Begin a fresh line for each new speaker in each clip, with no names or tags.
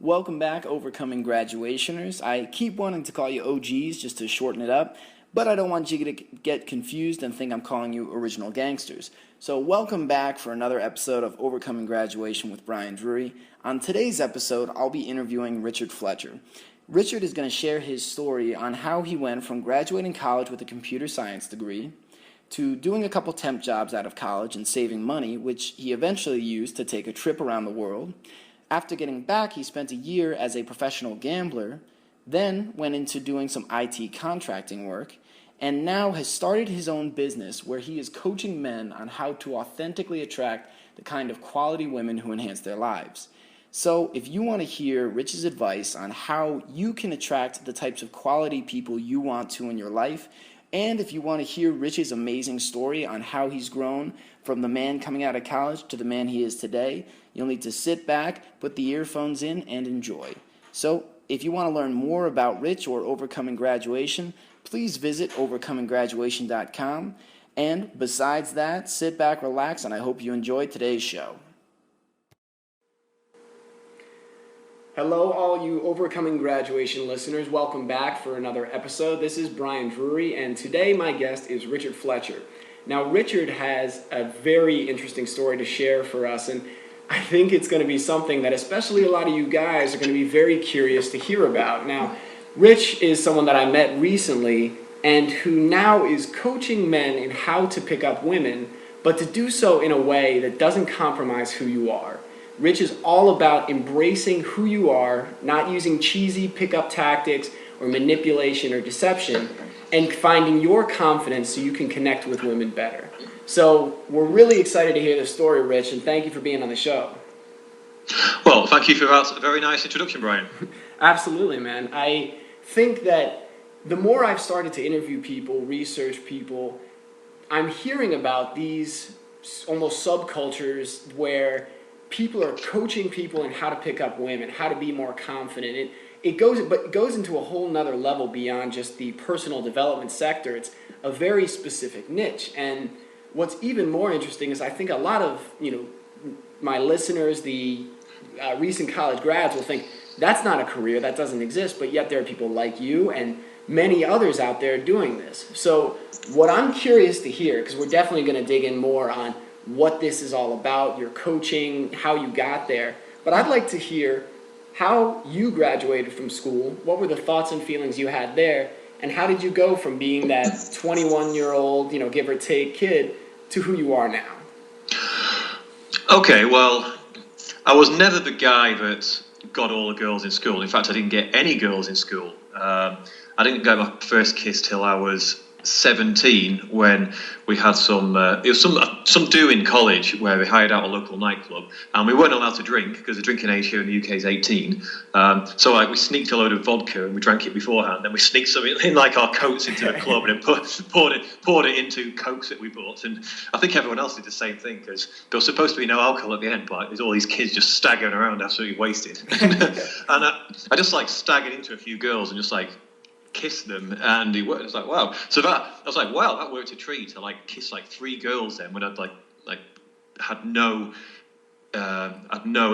Welcome back, Overcoming Graduationers. I keep wanting to call you OGs just to shorten it up, but I don't want you to get confused and think I'm calling you original gangsters. So welcome back for another episode of Overcoming Graduation with Brian Drury. On today's episode, I'll be interviewing Richard Fletcher. Richard is going to share his story on how he went from graduating college with a computer science degree to doing a couple temp jobs out of college and saving money, which he eventually used to take a trip around the world. After getting back, he spent a year as a professional gambler, then went into doing some IT contracting work, and now has started his own business where he is coaching men on how to authentically attract the kind of quality women who enhance their lives. So if you want to hear Rich's advice on how you can attract the types of quality people you want to in your life, and if you want to hear Rich's amazing story on how he's grown from the man coming out of college to the man he is today, you'll need to sit back, put the earphones in, and enjoy. So, if you want to learn more about Rich or Overcoming Graduation, please visit overcominggraduation.com. And besides that, sit back, relax, and I hope you enjoyed today's show. Hello, all you Overcoming Graduation listeners. Welcome back for another episode. This is Brian Drury, and today my guest is Richard Fletcher. Now, Richard has a very interesting story to share for us, and I think it's going to be something that especially a lot of you guys are going to be very curious to hear about. Now, Rich is someone that I met recently and who now is coaching men in how to pick up women, but to do so in a way that doesn't compromise who you are. Rich is all about embracing who you are, not using cheesy pickup tactics or manipulation or deception, and finding your confidence so you can connect with women better. So we're really excited to hear this story, Rich, and thank you for being on the show.
Well, thank you for that very nice introduction, Brian.
Absolutely, man. I think that the more I've started to interview people, research people, I'm hearing about these almost subcultures where people are coaching people in how to pick up women, how to be more confident. It goes into a whole nother level beyond just the personal development sector. It's a very specific niche. And what's even more interesting is I think a lot of my listeners, the recent college grads, will think that's not a career, that doesn't exist, but yet there are people like you and many others out there doing this. So what I'm curious to hear, because we're definitely going to dig in more on what this is all about, your coaching, how you got there, but I'd like to hear how you graduated from school, what were the thoughts and feelings you had there, and how did you go from being that 21-year-old, give or take kid to who you are now?
Okay, well, I was never the guy that got all the girls in school. In fact, I didn't get any girls in school. I didn't get my first kiss till I was 17, when we had some do in college where we hired out a local nightclub, and we weren't allowed to drink because the drinking age here in the UK is 18. So we sneaked a load of vodka and we drank it beforehand. Then we sneaked some in like our coats into the club and then poured it into cokes that we bought. And I think everyone else did the same thing because there was supposed to be no alcohol at the end, but there's all these kids just staggering around absolutely wasted. And I just staggered into a few girls and just kiss them, and it worked. I was like, wow. So I was like, wow, that worked a treat. I kissed 3 girls then when I'd had no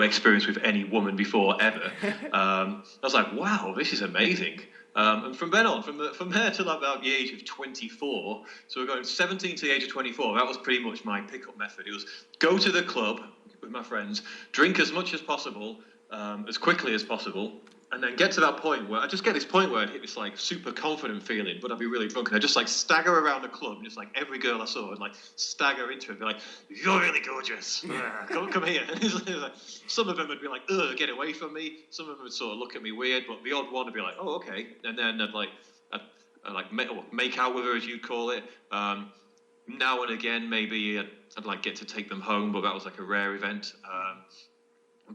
experience with any woman before ever. I was like, wow, this is amazing. And from then on, from there till about the age of 24, so we're going 17 to the age of 24. That was pretty much my pickup method. It was go to the club with my friends, drink as much as possible, as quickly as possible. And then get to that point where I'd hit this super confident feeling, but I'd be really drunk, and I'd just stagger around the club, and just every girl I saw would stagger into it and be like, "You're really gorgeous, come here." And some of them would be like, "Ugh, get away from me." Some of them would sort of look at me weird, but the odd one would be like, "Oh, okay." And then I'd make out with her, as you call it. Now and again, maybe I'd get to take them home, but that was a rare event.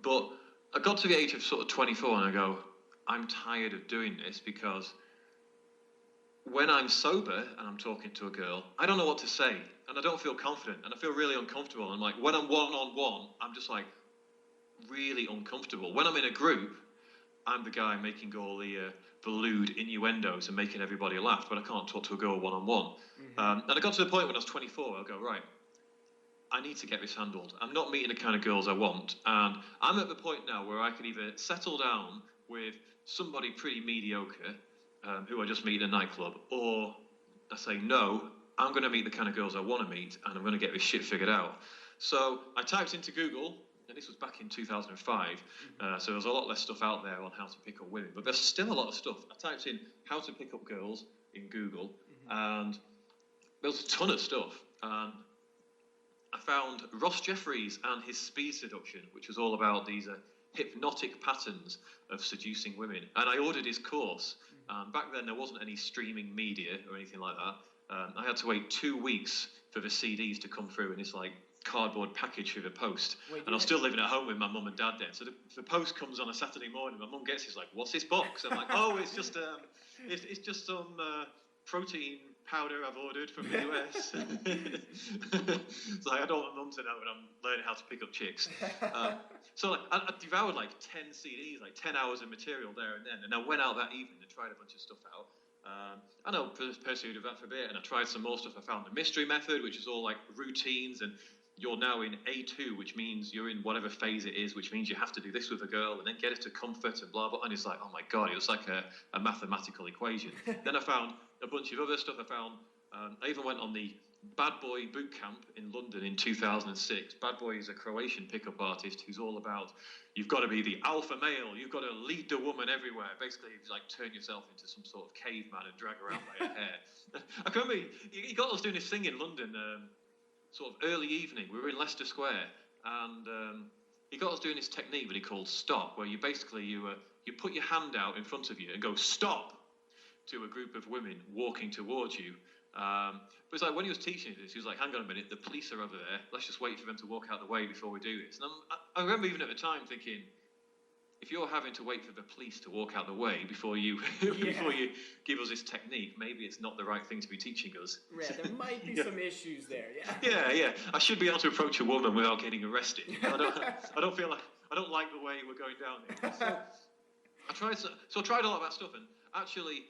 But I got to the age of sort of 24 and I go, I'm tired of doing this, because when I'm sober and I'm talking to a girl, I don't know what to say and I don't feel confident and I feel really uncomfortable. And when I'm one-on-one, I'm just really uncomfortable. When I'm in a group, I'm the guy making all the lewd innuendos and making everybody laugh, but I can't talk to a girl one-on-one. Mm-hmm. And I got to the point when I was 24, I'll go, right, I need to get this handled. I'm not meeting the kind of girls I want, and I'm at the point now where I can either settle down with somebody pretty mediocre, who I just meet in a nightclub, or I say, no, I'm going to meet the kind of girls I want to meet, and I'm going to get this shit figured out. So I typed into Google, and this was back in 2005, so there's a lot less stuff out there on how to pick up women, but there's still a lot of stuff. I typed in how to pick up girls in Google, and there was a ton of stuff. I found Ross Jeffries and his speed seduction, which was all about these hypnotic patterns of seducing women. And I ordered his course. Back then, there wasn't any streaming media or anything like that. I had to wait 2 weeks for the CDs to come through in this like cardboard package through the post. And I was still living at home with my mum and dad then. So the post comes on a Saturday morning. My mum gets it, like, "What's this box?" I'm like, "Oh, it's just some protein powder I've ordered from the US." It's like, I don't want mum to know when I'm learning how to pick up chicks. So like, I devoured like 10 CDs, like 10 hours of material there and then. And I went out that evening and tried a bunch of stuff out. I know pursued that for a bit, and I tried some more stuff. I found the mystery method, which is all like routines, and you're now in A2, which means you're in whatever phase it is, which means you have to do this with a girl and then get her to comfort and blah, blah. And it's like, oh my God, it was like a mathematical equation. Then I found a bunch of other stuff. I even went on the Bad Boy boot camp in London in 2006. Bad Boy is a Croatian pickup artist who's all about, you've got to be the alpha male, you've got to lead the woman everywhere. Basically, it's like turn yourself into some sort of caveman and drag her around by her hair. I can remember he got us doing this thing in London, sort of early evening. We were in Leicester Square, and he got us doing this technique that he called stop, where you basically you put your hand out in front of you and go stop to a group of women walking towards you. But it's like when he was teaching this, he was like, "Hang on a minute, the police are over there. Let's just wait for them to walk out the way before we do this." And I remember even at the time thinking, if you're having to wait for the police to walk out the way before you before you give us this technique, maybe it's not the right thing to be teaching us.
Yeah, there might be some issues there.
Yeah. I should be able to approach a woman without getting arrested. I don't like the way we're going down here. So I tried a lot of that stuff, and actually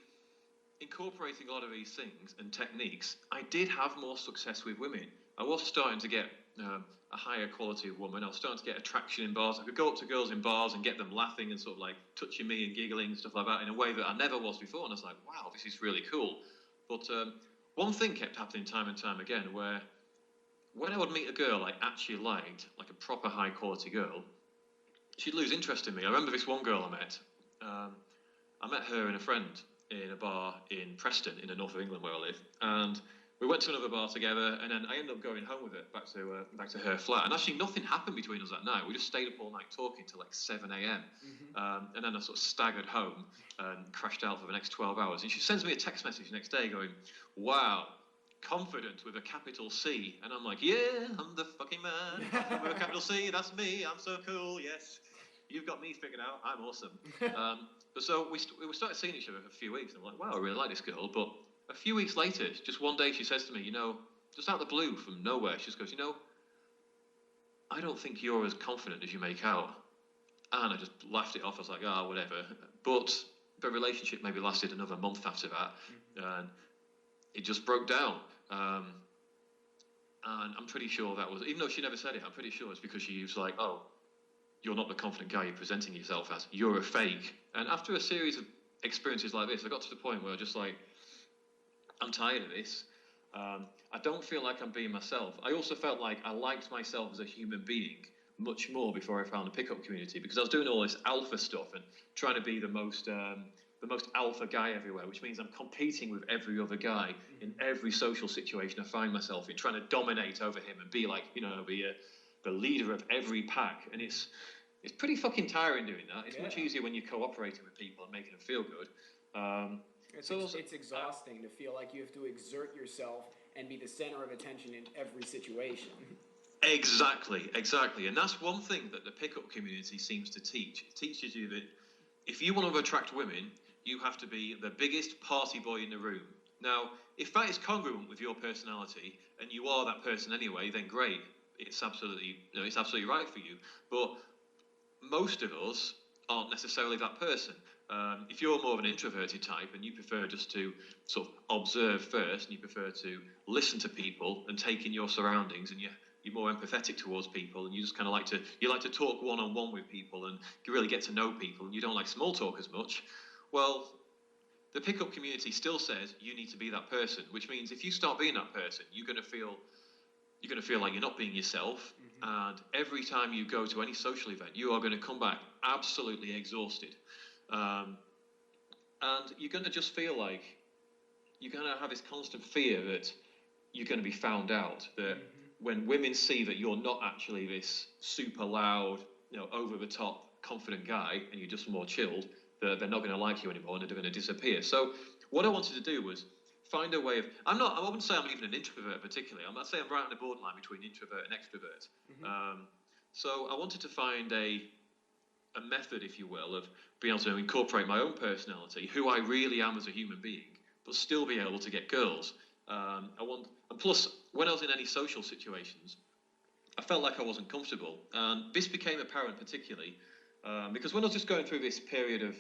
incorporating a lot of these things and techniques, I did have more success with women. I was starting to get a higher quality of woman. I was starting to get attraction in bars. I could go up to girls in bars and get them laughing and sort of like touching me and giggling and stuff like that in a way that I never was before. And I was like, wow, this is really cool. But one thing kept happening time and time again, where when I would meet a girl I actually liked, like a proper high quality girl, she'd lose interest in me. I remember this one girl I met. I met her and a friend in a bar in Preston, in the north of England where I live, and we went to another bar together, and then I ended up going home with her back to her flat. And actually, nothing happened between us that night. We just stayed up all night talking till like 7 a.m. And then I sort of staggered home and crashed out for the next 12 hours. And she sends me a text message the next day going, "Wow, confident with a capital C." And I'm like, "Yeah, I'm the fucking man. With a capital C, that's me. I'm so cool. Yes, you've got me figured out. I'm awesome." But so we started seeing each other for a few weeks, and I'm like, "Wow, I really like this girl." But a few weeks later, just one day, she says to me, just out of the blue, from nowhere, she just goes, "I don't think you're as confident as you make out." And I just laughed it off. I was like, "Ah, whatever." But the relationship maybe lasted another month after that, and it just broke down. And I'm pretty sure that was, even though she never said it, I'm pretty sure it's because she was like, "Oh, you're not the confident guy you're presenting yourself as. You're a fake." And after a series of experiences like this, I got to the point where I was just like, I'm tired of this. I don't feel like I'm being myself. I also felt like I liked myself as a human being much more before I found a pickup community, because I was doing all this alpha stuff and trying to be the most alpha guy everywhere, which means I'm competing with every other guy in every social situation I find myself in, trying to dominate over him and be like, be the leader of every pack. And it's pretty fucking tiring doing that. It's much easier when you're cooperating with people and making them feel good.
It's exhausting to feel like you have to exert yourself and be the center of attention in every situation.
Exactly. And that's one thing that the pickup community seems to teach. It teaches you that if you want to attract women, you have to be the biggest party boy in the room. Now, if that is congruent with your personality, and you are that person anyway, then great. It's absolutely right for you. But most of us aren't necessarily that person. If you're more of an introverted type and you prefer just to sort of observe first, and you prefer to listen to people and take in your surroundings, and you're more empathetic towards people, and you just kind of like to talk one-on-one with people and you really get to know people, and you don't like small talk as much. Well, the pickup community still says you need to be that person, which means if you start being that person, you're going to feel like you're not being yourself. And every time you go to any social event, you are going to come back absolutely exhausted. And you're going to just feel like you're going to have this constant fear that you're going to be found out. That when women see that you're not actually this super loud, over the top, confident guy, and you're just more chilled, that they're not going to like you anymore and they're going to disappear. So what I wanted to do was find a way of. I wouldn't say I'm even an introvert particularly. I'd say I'm right on the borderline between introvert and extrovert. So I wanted to find a method, if you will, of being able to incorporate my own personality, who I really am as a human being, but still be able to get girls. And plus, when I was in any social situations, I felt like I wasn't comfortable. And this became apparent particularly because when I was just going through this period of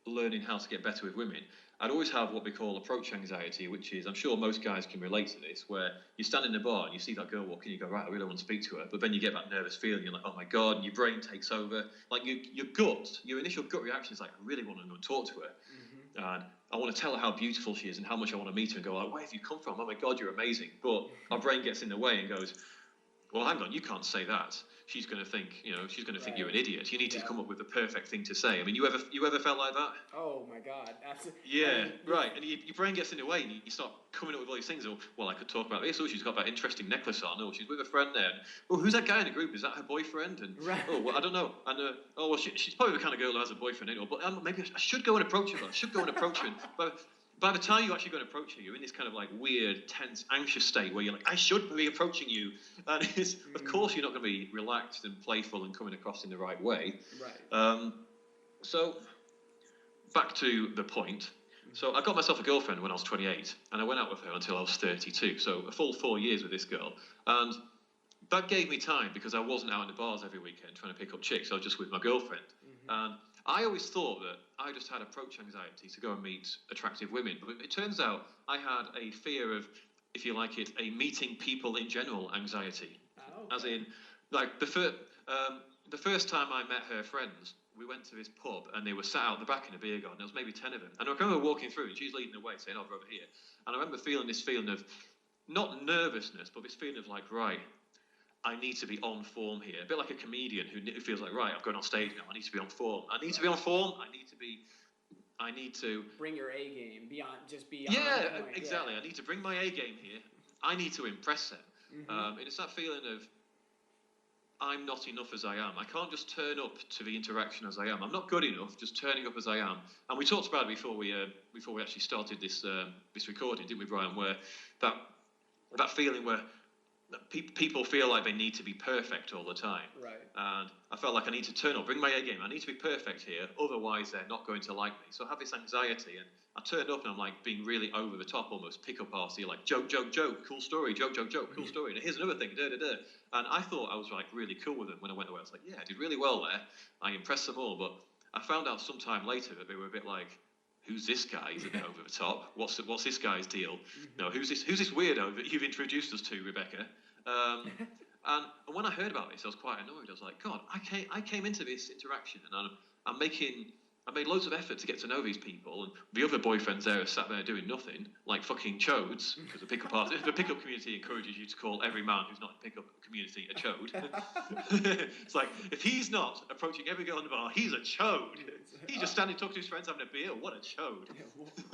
learning how to get better with women, I'd always have what we call approach anxiety, which is, I'm sure most guys can relate to this, where you stand in the bar and you see that girl walking, you go, right, I really want to speak to her, but then you get that nervous feeling, you're like, oh my God, and your brain takes over. Like your initial gut reaction is like, I really want to go and talk to her. And I want to tell her how beautiful she is and how much I want to meet her and go, like, where have you come from? Oh my God, you're amazing. But our brain gets in the way and goes, well, hang on, you can't say that. She's going to think, think you're an idiot. You need to come up with the perfect thing to say. I mean, you ever felt like that?
Oh my God, absolutely.
Yeah, right. And your brain gets in the way, and you start coming up with all these things. Oh, well, I could talk about this. Oh, she's got that interesting necklace on. Oh, she's with a friend there. And, oh, who's that guy in the group? Is that her boyfriend? And oh, well, I don't know. And oh, well, she's probably the kind of girl who has a boyfriend. Anyway, but maybe I should go and approach her. I should go and approach her. But by the time you actually go and approach her, you're in this kind of like weird, tense, anxious state where you're like, I should be approaching you. And of course, you're not going to be relaxed and playful and coming across in the right way.
Right.
So back to the point. So I got myself a girlfriend when I was 28, and I went out with her until I was 32. So a full 4 years with this girl. And that gave me time because I wasn't out in the bars every weekend trying to pick up chicks. I was just with my girlfriend. And I always thought that I just had approach anxiety to go and meet attractive women. But it turns out I had a fear of, if you like it, a meeting people in general anxiety.
Oh, okay.
As in, like, the first time I met her friends, we went to this pub and they were sat out the back in a beer garden. There was maybe 10 of them. And I remember walking through and she's leading the way saying, over here. And I remember feeling this feeling of, not nervousness, but this feeling of like, right, I need to be on form here. A bit like a comedian who feels like, right, I'm going on stage now. I need to be on form. I need to be on form. I need to
bring your A game beyond.
Yeah, exactly. Yeah. I need to bring my A game here. I need to impress them. And it's that feeling of I'm not enough as I am. I can't just turn up to the interaction as I am. I'm not good enough just turning up as I am. And we talked about it before we actually started this recording, didn't we, Brian? Where that feeling where people feel like they need to be perfect all the time.
Right.
And I felt like I need to turn up, bring my A game. I need to be perfect here, otherwise they're not going to like me. So I have this anxiety, and I turned up and I'm like being really over the top, almost pick-up arty, like joke, joke, joke, cool story, joke, joke, joke, cool story. And here's another thing, da da da. And I thought I was like really cool with them when I went away. I was like, yeah, I did really well there. I impressed them all, but I found out sometime later that they were a bit like, who's this guy? He's a bit over the top. What's this guy's deal? No, who's this weirdo that you've introduced us to, Rebecca? And when I heard about this, I was quite annoyed. I was like, God, I came into this interaction and I made loads of effort to get to know these people, and the other boyfriends there are sat there doing nothing, like fucking chodes, because the pickup community encourages you to call every man who's not in the pickup community a chode. It's like, if he's not approaching every girl in the bar, he's a chode. He's just standing talking to his friends having a beer. What a chode.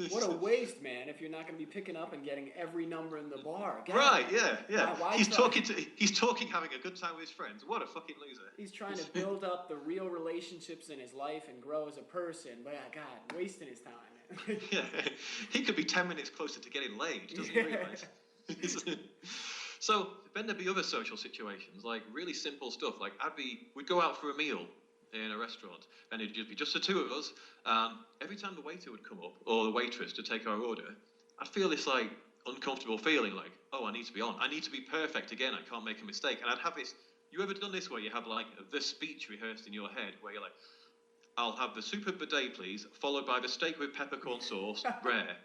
What a waste, man, if you're not going to be picking up and getting every number in the bar. God.
Right, yeah. He's talking, having a good time with his friends. What a fucking loser.
He's trying to build up the real relationships in his life and grow as a person, but God, wasting his time.
Yeah, he could be 10 minutes closer to getting laid, doesn't he realise? So then there'd be other social situations, like really simple stuff. Like we'd go out for a meal in a restaurant, and it'd be just the two of us. Every time the waiter would come up, or the waitress to take our order, I'd feel this like uncomfortable feeling, like, oh, I need to be on. I need to be perfect again. I can't make a mistake. And I'd have this. You ever done this where you have like the speech rehearsed in your head, where you're like, I'll have the super bidet, please, followed by the steak with peppercorn sauce, rare.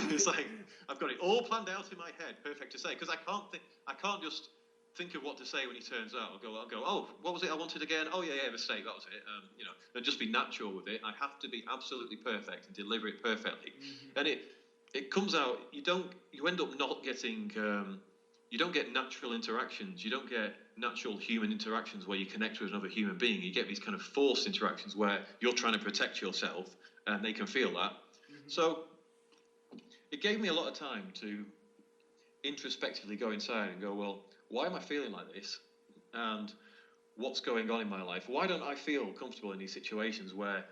It's like, I've got it all planned out in my head, perfect to say, because I can't just think of what to say when he turns out. I'll go, oh, what was it I wanted again? Oh, yeah, mistake, that was it. And just be natural with it. I have to be absolutely perfect and deliver it perfectly. Mm-hmm. And it comes out, you end up not getting, you don't get natural interactions. You don't get natural human interactions where you connect with another human being. You get these kind of forced interactions where you're trying to protect yourself and they can feel that. Mm-hmm. So it gave me a lot of time to introspectively go inside and go, well, why am I feeling like this? And what's going on in my life? Why don't I feel comfortable in these situations where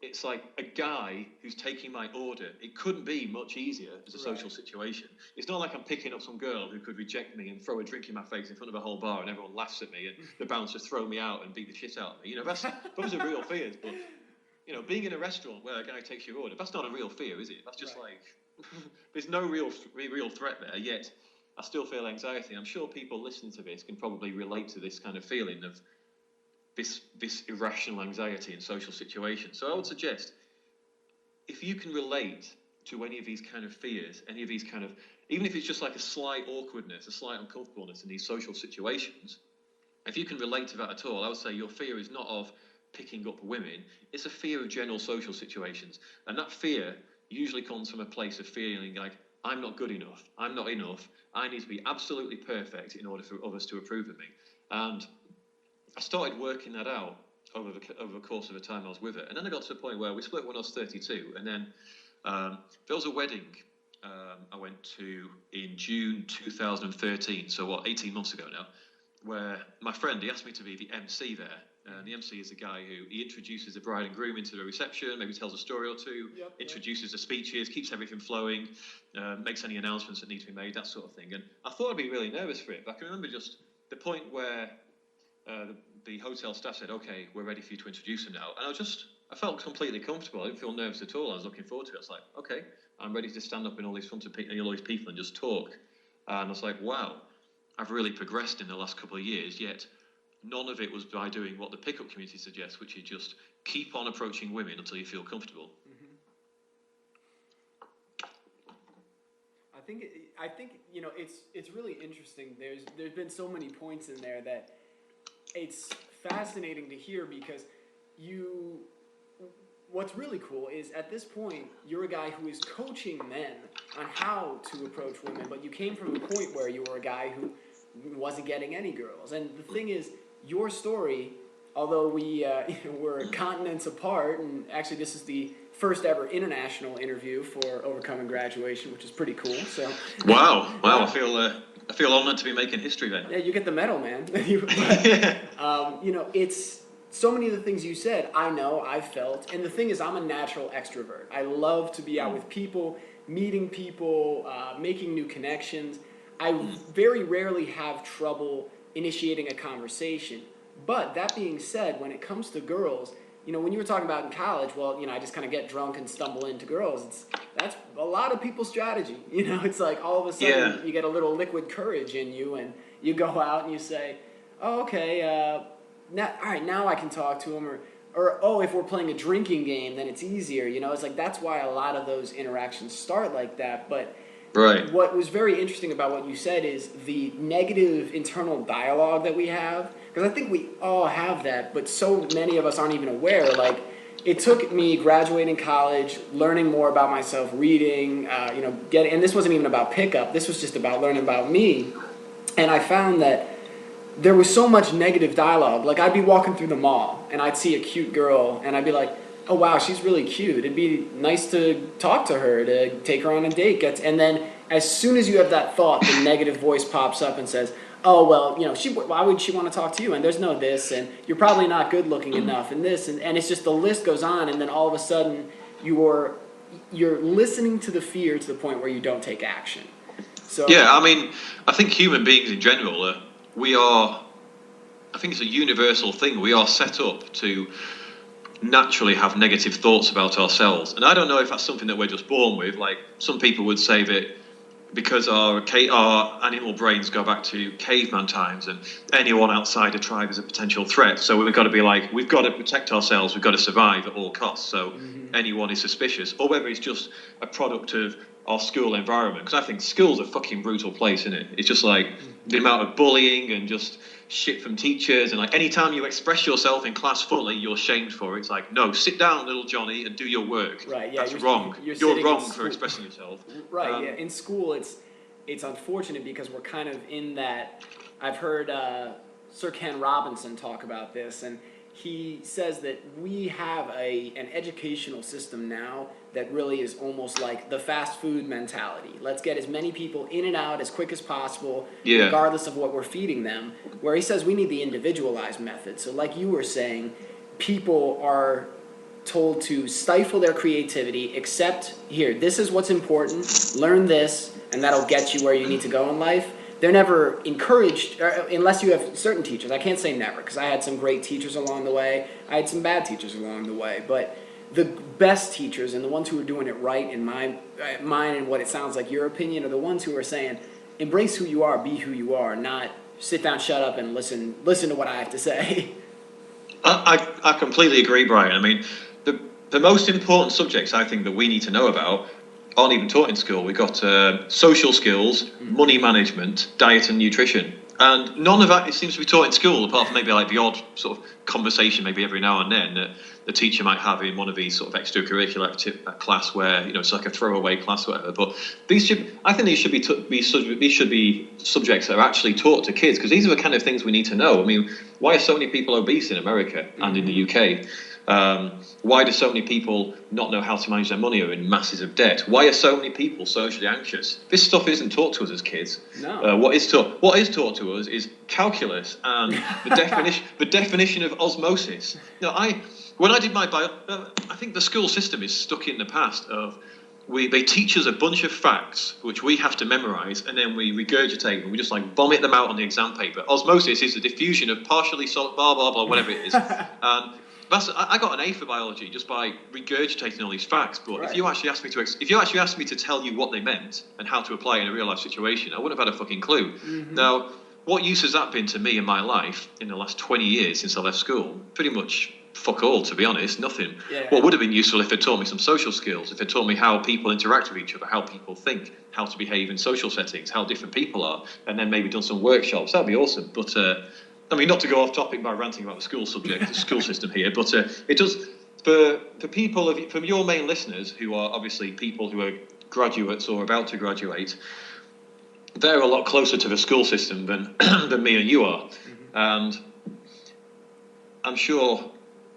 it's like a guy who's taking my order? It couldn't be much easier as a social situation. It's not like I'm picking up some girl who could reject me and throw a drink in my face in front of a whole bar and everyone laughs at me and the bouncers throw me out and beat the shit out of me. Those are real fears. But, being in a restaurant where a guy takes your order, that's not a real fear, is it? That's just like, there's no real threat there, yet I still feel anxiety. I'm sure people listening to this can probably relate to this kind of feeling of this irrational anxiety in social situations. So I would suggest, if you can relate to any of these kind of fears, any of these kind of, even if it's just like a slight awkwardness, a slight uncomfortableness in these social situations, if you can relate to that at all, I would say your fear is not of picking up women, it's a fear of general social situations. And that fear usually comes from a place of feeling like, I'm not good enough, I'm not enough, I need to be absolutely perfect in order for others to approve of me. And I started working that out over the course of the time I was with her. And then I got to the point where we split when I was 32. And then there was a wedding I went to in June 2013, so 18 months ago now, where my friend, he asked me to be the MC there. And the MC is a guy who he introduces the bride and groom into the reception, maybe tells a story or two, introduces the speeches, keeps everything flowing, makes any announcements that need to be made, that sort of thing. And I thought I'd be really nervous for it, but I can remember just the point where the hotel staff said, okay, we're ready for you to introduce him now. And I felt completely comfortable. I didn't feel nervous at all. I was looking forward to it. I was like, okay, I'm ready to stand up in all these front of all these people and just talk. And I was like, wow, I've really progressed in the last couple of years, yet none of it was by doing what the pickup community suggests, which is just keep on approaching women until you feel comfortable.
Mm-hmm. I think it's really interesting. There's been so many points in there that it's fascinating to hear, because what's really cool is at this point you're a guy who is coaching men on how to approach women, but you came from a point where you were a guy who wasn't getting any girls. And the thing is, your story, although we we're continents apart, and actually this is the first ever international interview for Overcoming Graduation, which is pretty cool. So
wow, I feel honored to be making history then.
Yeah, you get the medal, man. It's so many of the things you said, I know, I've felt. And the thing is, I'm a natural extrovert. I love to be out with people, meeting people, making new connections. I very rarely have trouble initiating a conversation. But that being said, when it comes to girls, when you were talking about in college, I just kind of get drunk and stumble into girls. That's a lot of people's strategy. It's like all of a sudden you get a little liquid courage in you, and you go out and you say, oh, okay, now I can talk to him, or oh, if we're playing a drinking game, then it's easier. It's like that's why a lot of those interactions start like that. But
right.
What was very interesting about what you said is the negative internal dialogue that we have, because I think we all have that, but so many of us aren't even aware. Like, it took me graduating college, learning more about myself, reading, and this wasn't even about pickup. This was just about learning about me. And I found that there was so much negative dialogue. Like, I'd be walking through the mall, and I'd see a cute girl, and I'd be like, oh, wow, she's really cute. It'd be nice to talk to her, to take her on a date. And then as soon as you have that thought, the negative voice pops up and says, oh, well, why would she want to talk to you? And there's no this, and you're probably not good looking enough, and this. And it's just the list goes on, and then all of a sudden you're listening to the fear to the point where you don't take action. So
yeah, I think human beings in general, I think it's a universal thing. We are set up to naturally have negative thoughts about ourselves. And I don't know if that's something that we're just born with. Like, some people would say that because our animal brains go back to caveman times, and anyone outside a tribe is a potential threat. So we've got to be like, we've got to protect ourselves, we've got to survive at all costs. So anyone is suspicious. Or whether it's just a product of our school environment, because I think school's a fucking brutal place, isn't it? It's just like the amount of bullying and just shit from teachers, and like anytime you express yourself in class fully, you're shamed for it. It's like, no, sit down, little Johnny, and do your work.
Right? Yeah,
that's wrong. You're wrong for expressing yourself.
Right. Yeah. In school, it's unfortunate because we're kind of in that. I've heard Sir Ken Robinson talk about this, and he says that we have an educational system now that really is almost like the fast food mentality. Let's get as many people in and out as quick as possible, regardless of what we're feeding them. Where he says we need the individualized method. So like you were saying, people are told to stifle their creativity, except here, this is what's important, learn this, and that'll get you where you need to go in life. They're never encouraged, unless you have certain teachers. I can't say never, because I had some great teachers along the way. I had some bad teachers along the way. But the best teachers and the ones who are doing it right, in mine and what it sounds like your opinion, are the ones who are saying, embrace who you are, be who you are, not sit down, shut up, and listen to what I have to say.
I completely agree, Brian. I mean, the most important subjects I think that we need to know about aren't even taught in school. We've got social skills, money management, diet and nutrition. And none of that it seems to be taught in school, apart from maybe like the odd sort of conversation maybe every now and then that the teacher might have in one of these sort of extracurricular class where, you know, it's like a throwaway class or whatever. But I think these should be subjects that are actually taught to kids, because these are the kind of things we need to know. I mean, why are so many people obese in America and in the UK? Why do so many people not know how to manage their money or in masses of debt? Why are so many people socially anxious? This stuff isn't taught to us as kids.
No.
What is taught to us is calculus and the definition of osmosis. You know, when I did my bio, I think the school system is stuck in the past of they teach us a bunch of facts which we have to memorize, and then we regurgitate and we just like vomit them out on the exam paper. Osmosis is the diffusion of partially solid blah blah blah whatever it is. I got an A for biology just by regurgitating all these facts. But right. if you actually asked me to tell you what they meant and how to apply it in a real life situation, I wouldn't have had a fucking clue. Mm-hmm. Now, what use has that been to me in my life in the last 20 years since I left school? Pretty much fuck all, to be honest. Nothing. Yeah. What would have been useful if it taught me some social skills, if it taught me how people interact with each other, how people think, how to behave in social settings, how different people are, and then maybe done some workshops. That'd be awesome. But I mean, not to go off topic by ranting about the school subject, the school system here, but it does, for people, from your main listeners, who are obviously people who are graduates or about to graduate, they're a lot closer to the school system than me and you are. Mm-hmm. And I'm sure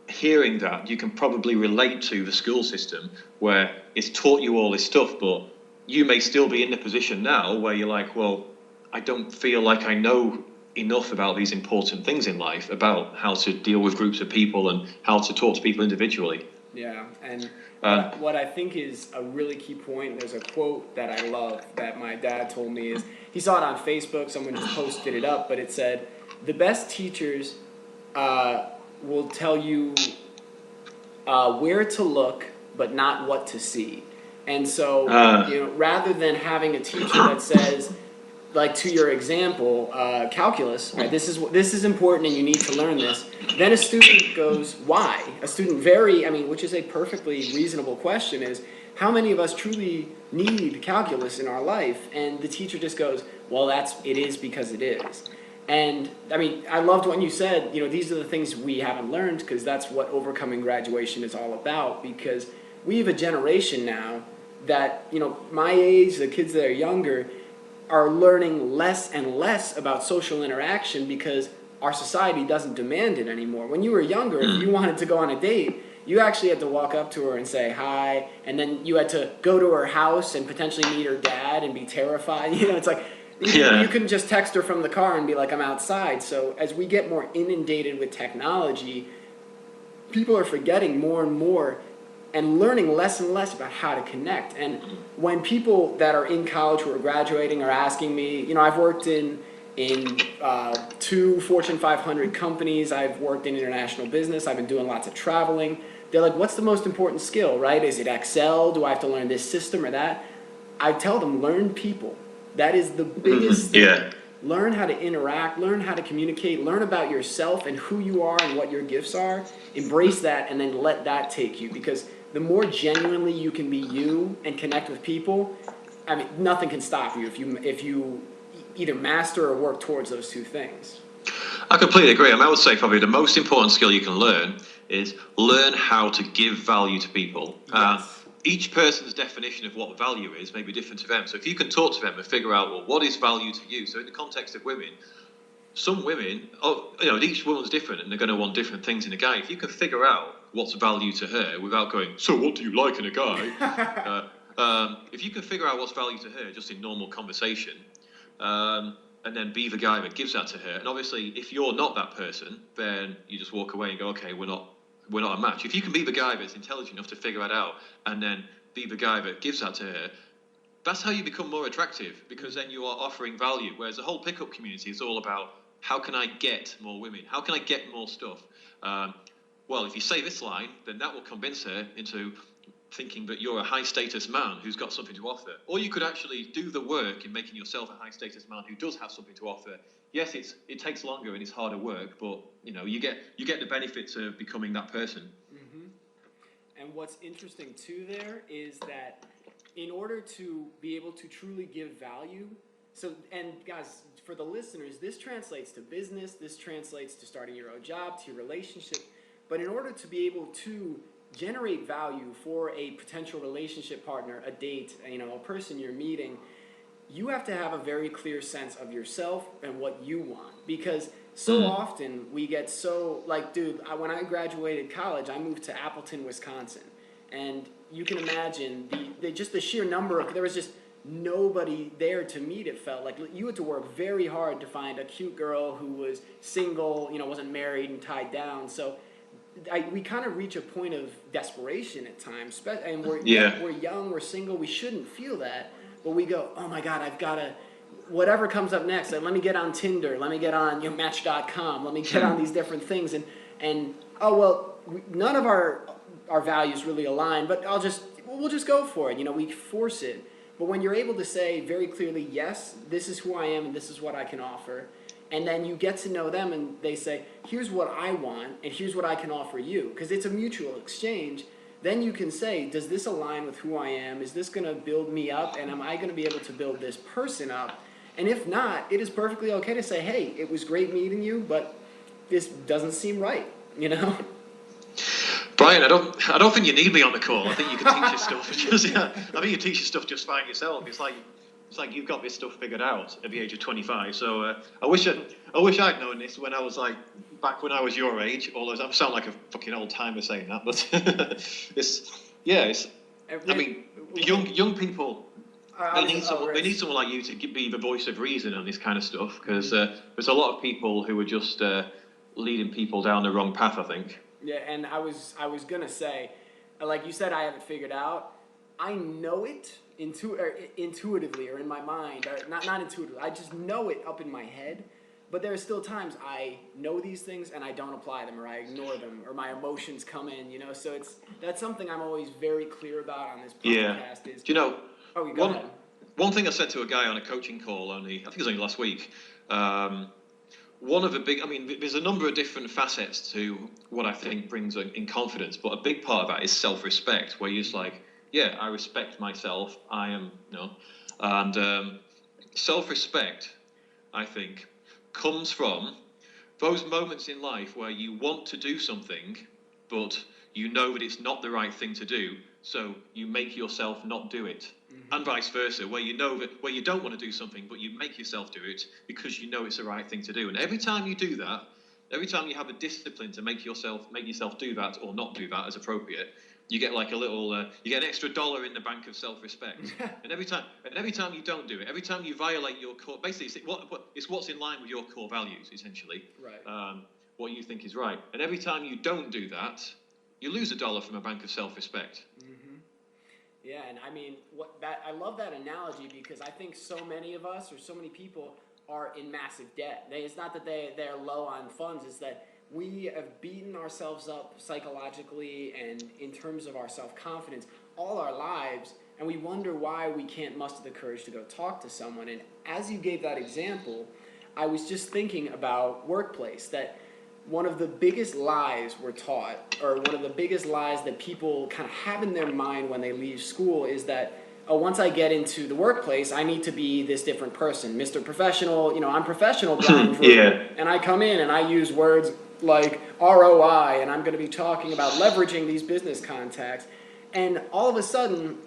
hearing that, you can probably relate to the school system where it's taught you all this stuff, but you may still be in the position now where you're like, well, I don't feel like I know enough about these important things in life, about how to deal with groups of people and how to talk to people individually.
Yeah, and what I think is a really key point, there's a quote that I love that my dad told me, is he saw it on Facebook, someone just posted it up, but it said, the best teachers will tell you where to look, but not what to see. And so, rather than having a teacher that says, like to your example, calculus, right? This is important and you need to learn this. Then a student goes, why? A student which is a perfectly reasonable question, is how many of us truly need calculus in our life? And the teacher just goes, well, it is because it is. And I mean, I loved when you said, these are the things we haven't learned, because that's what overcoming graduation is all about. Because we have a generation now that, my age, the kids that are younger, are learning less and less about social interaction because our society doesn't demand it anymore. When you were younger, if you wanted to go on a date, you actually had to walk up to her and say hi, and then you had to go to her house and potentially meet her dad and be terrified. It's like, you couldn't just text her from the car and be like, I'm outside. So as we get more inundated with technology, people are forgetting more and more and learning less and less about how to connect. And when people that are in college who are graduating are asking me, I've worked in 2 Fortune 500 companies, I've worked in international business, I've been doing lots of traveling. They're like, what's the most important skill, right? Is it Excel? Do I have to learn this system or that? I tell them, learn people. That is the biggest thing. Yeah. Learn how to interact, learn how to communicate, learn about yourself and who you are and what your gifts are. Embrace that and then let that take you, because the more genuinely you can be you and connect with people,
I mean, nothing can stop you if you either master or work towards those two things.
I completely agree. I would say probably the most important skill you can learn is learn how to give value to people.
Yes.
Each person's definition of what value is may be different to them. So if you can talk to them and figure out, well, what is value to you? So in the context of women, some women, each woman's different and they're going to want different things in a guy. If you can figure out what's value to her without going, so what do you like in a guy? If you can figure out what's value to her just in normal conversation, and then be the guy that gives that to her. And obviously, if you're not that person, then you just walk away and go, okay, we're not a match. If you can be the guy that's intelligent enough to figure that out and then be the guy that gives that to her, that's how you become more attractive, because then you are offering value. Whereas the whole pickup community is all about, how can I get more women? How can I get more stuff? Well, if you say this line, then that will convince her into thinking that you're a high-status man who's got something to offer. Or you could actually do the work in making yourself a high-status man who does have something to offer. Yes, it takes longer and it's harder work, but you get the benefits of becoming that person.
Mm-hmm. And what's interesting too there is that in order to be able to truly give value, and guys, for the listeners, this translates to business, this translates to starting your own job, to your relationship, but in order to be able to generate value for a potential relationship partner, a date, a person you're meeting, you have to have a very clear sense of yourself and what you want. Because so often we get dude, when I graduated college, I moved to Appleton, Wisconsin. And you can imagine the sheer number of, there was just nobody there to meet. It felt like you had to work very hard to find a cute girl who was single, wasn't married and tied down. So we kind of reach a point of desperation at times, and we're young, we're single, we shouldn't feel that, but we go, oh my God, I've got to, whatever comes up next, let me get on Tinder, let me get on Match.com, let me get on these different things, and none of our values really align, but we'll just go for it, we force it. But when you're able to say very clearly, yes, this is who I am and this is what I can offer, and then you get to know them and they say, here's what I want and here's what I can offer you, because it's a mutual exchange, then you can say, does this align with who I am? Is this going to build me up, and am I going to be able to build this person up? And if not, it is perfectly okay to say, hey, it was great meeting you, but this doesn't seem right,
Brian, I don't think you need me on the call. I think you can teach your stuff. I think you teach your stuff just fine yourself. It's like you've got this stuff figured out at the age of 25. So I wish I'd known this when I was back when I was your age. Although I sound like a fucking old timer saying that, but I mean, young people. They need someone like you to be the voice of reason on this kind of stuff, because there's a lot of people who are just leading people down the wrong path, I think.
Yeah, and I was gonna say, like you said, I have it figured out. I know it intuitively, or in my mind, or not intuitively. I just know it up in my head. But there are still times I know these things and I don't apply them, or I ignore them, or my emotions come in. So that's something I'm always very clear about on this podcast.
Yeah. Do you know?
Go ahead.
One thing I said to a guy on a coaching call I think it was only last week. One of the there's a number of different facets to what I think brings in confidence, but a big part of that is self-respect, where you're just like, yeah, I respect myself. I am, and self-respect, I think, comes from those moments in life where you want to do something, but you know that it's not the right thing to do, so you make yourself not do it. And vice versa, where you know that where you don't want to do something, but you make yourself do it because you know it's the right thing to do. And every time you do that, every time you have a discipline to make yourself do that or not do that as appropriate, you get like a little, you get an extra $1 in the bank of self-respect. and every time you don't do it, every time you violate your core, basically it's what's in line with your core values, essentially.
Right.
What you think is right. And every time you don't do that, you lose $1 from a bank of self-respect.
Yeah, and I mean, I love that analogy, because I think so many of us, or so many people, are in massive debt. It's not that they're low on funds, it's that we have beaten ourselves up psychologically and in terms of our self-confidence all our lives, and we wonder why we can't muster the courage to go talk to someone. And as you gave that example, I was just thinking about workplace, that one of the biggest lies we're taught, or one of the biggest lies that people kind of have in their mind when they leave school, is that oh, once I get into the workplace, I need to be this different person, Mr. Professional. I'm professional, Brian Drew,
Yeah.
and I come in and I use words like ROI, and I'm going to be talking about leveraging these business contacts, and all of a sudden,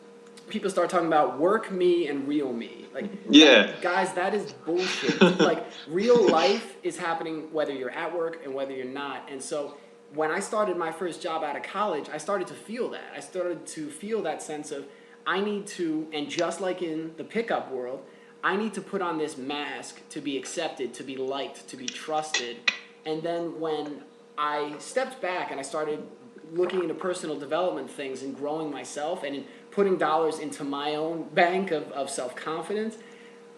people start talking about work me and real me. Like,
Yeah.
guys, that is bullshit. Like, real life is happening whether you're at work and whether you're not. And so when I started my first job out of college, I started to feel that. I started to feel that sense of, I need to, and just like in the pickup world, I need to put on this mask to be accepted, to be liked, to be trusted. And then when I stepped back and I started looking into personal development things and growing myself and putting dollars into my own bank of self-confidence,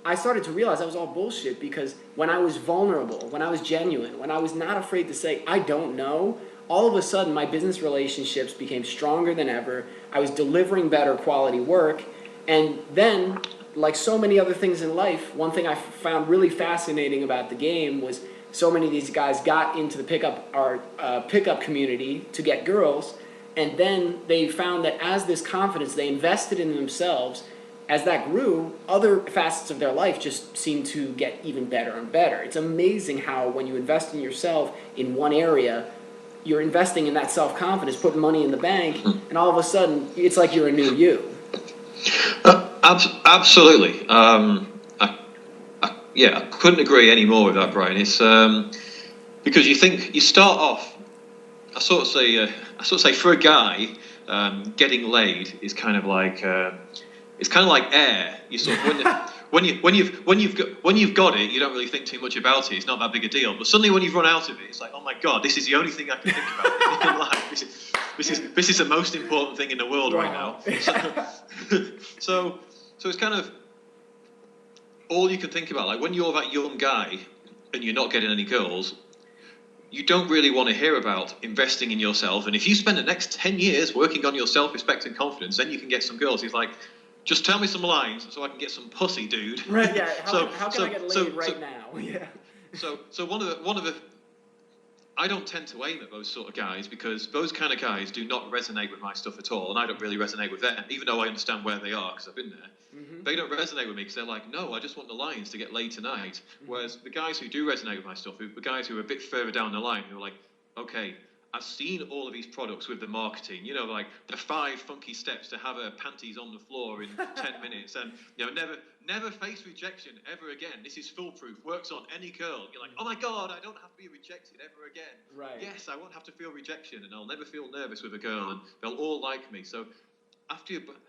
I started to realize that was all bullshit, because when I was vulnerable, when I was genuine, when I was not afraid to say, I don't know, all of a sudden my business relationships became stronger than ever. I was delivering better quality work. And then, like so many other things in life, one thing I found really fascinating about the game was so many of these guys got into the pickup community to get girls, and then they found that as this confidence, they invested in themselves. As that grew, other facets of their life just seemed to get even better and better. It's amazing how when you invest in yourself in one area, you're investing in that self-confidence, putting money in the bank, and all of a sudden, it's like you're a new you.
Absolutely. I couldn't agree any more with that, Brian. It's because you start off. I sort of say for a guy, getting laid is kind of like it's kind of like air. You sort of when you've got it, you don't really think too much about it. It's not that big a deal. But suddenly, when you've run out of it, it's like, oh my god, this is the only thing I can think about in life. This is the most important thing in the world right now. So it's kind of all you can think about. Like when you're that young guy and you're not getting any girls, you don't really want to hear about investing in yourself. And if you spend the next 10 years working on your self-respect and confidence, then you can get some girls. He's like, just tell me some lines so I can get some pussy, dude.
Right, yeah. How can I get laid right now? Yeah.
So one of the I don't tend to aim at those sort of guys, because those kind of guys do not resonate with my stuff at all, and I don't really resonate with them, even though I understand where they are because I've been there. Mm-hmm. They don't resonate with me because they're like, no, I just want the lines to get laid tonight. Mm-hmm. Whereas the guys who do resonate with my stuff, the guys who are a bit further down the line, who are like, okay, I've seen all of these products with the marketing, like the 5 funky steps to have her panties on the floor in 10 minutes, and never face rejection ever again. This is foolproof, works on any girl. You're like, oh my god, I don't have to be rejected ever again.
Right.
Yes, I won't have to feel rejection, and I'll never feel nervous with a girl, and they'll all like me. So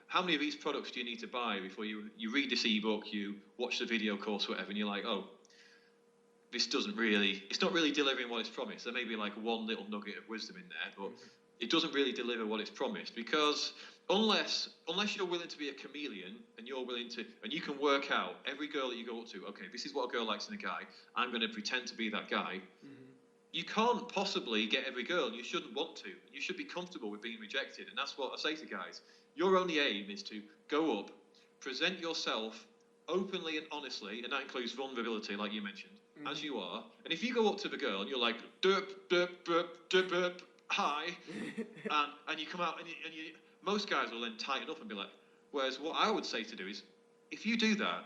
how many of these products do you need to buy before you read this ebook, you watch the video course, whatever, and you're like, oh, it's not really delivering what it's promised. There may be like one little nugget of wisdom in there, but it doesn't really deliver what it's promised, because unless you're willing to be a chameleon and and you can work out every girl that you go up to, okay, this is what a girl likes in a guy, I'm going to pretend to be that guy. Mm-hmm. You can't possibly get every girl. You shouldn't want to. You should be comfortable with being rejected, and that's what I say to guys. Your only aim is to go up, present yourself openly and honestly, and that includes vulnerability, like you mentioned, as you are. And if you go up to the girl and you're like, derp, derp, derp, derp, derp, hi, and you come out and you most guys will then tighten up and be like, whereas what I would say to do is, if you do that,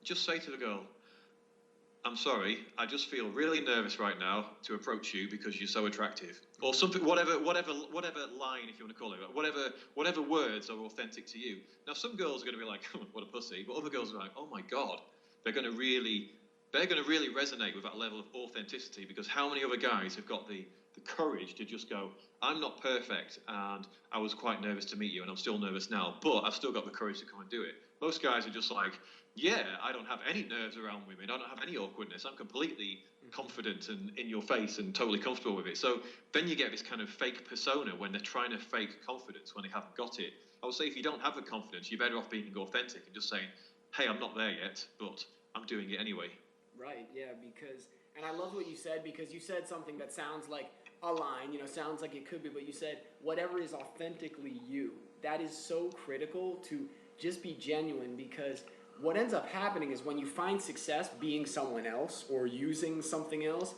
just say to the girl, I'm sorry, I just feel really nervous right now to approach you because you're so attractive, or something, whatever line, if you want to call it, whatever words are authentic to you. Now, some girls are going to be like, what a pussy, but other girls are like, oh my god, they're going to really resonate with that level of authenticity, because how many other guys have got the courage to just go, I'm not perfect, and I was quite nervous to meet you, and I'm still nervous now, but I've still got the courage to come and do it. Most guys are just like, yeah, I don't have any nerves around women, I don't have any awkwardness, I'm completely confident and in your face and totally comfortable with it. So then you get this kind of fake persona when they're trying to fake confidence when they haven't got it. I would say if you don't have the confidence, you're better off being authentic and just saying, hey, I'm not there yet, but I'm doing it anyway.
Right, yeah, and I love what you said, because you said something that sounds like a line, sounds like it could be, but you said, whatever is authentically you. That is so critical, to just be genuine, because what ends up happening is when you find success being someone else or using something else,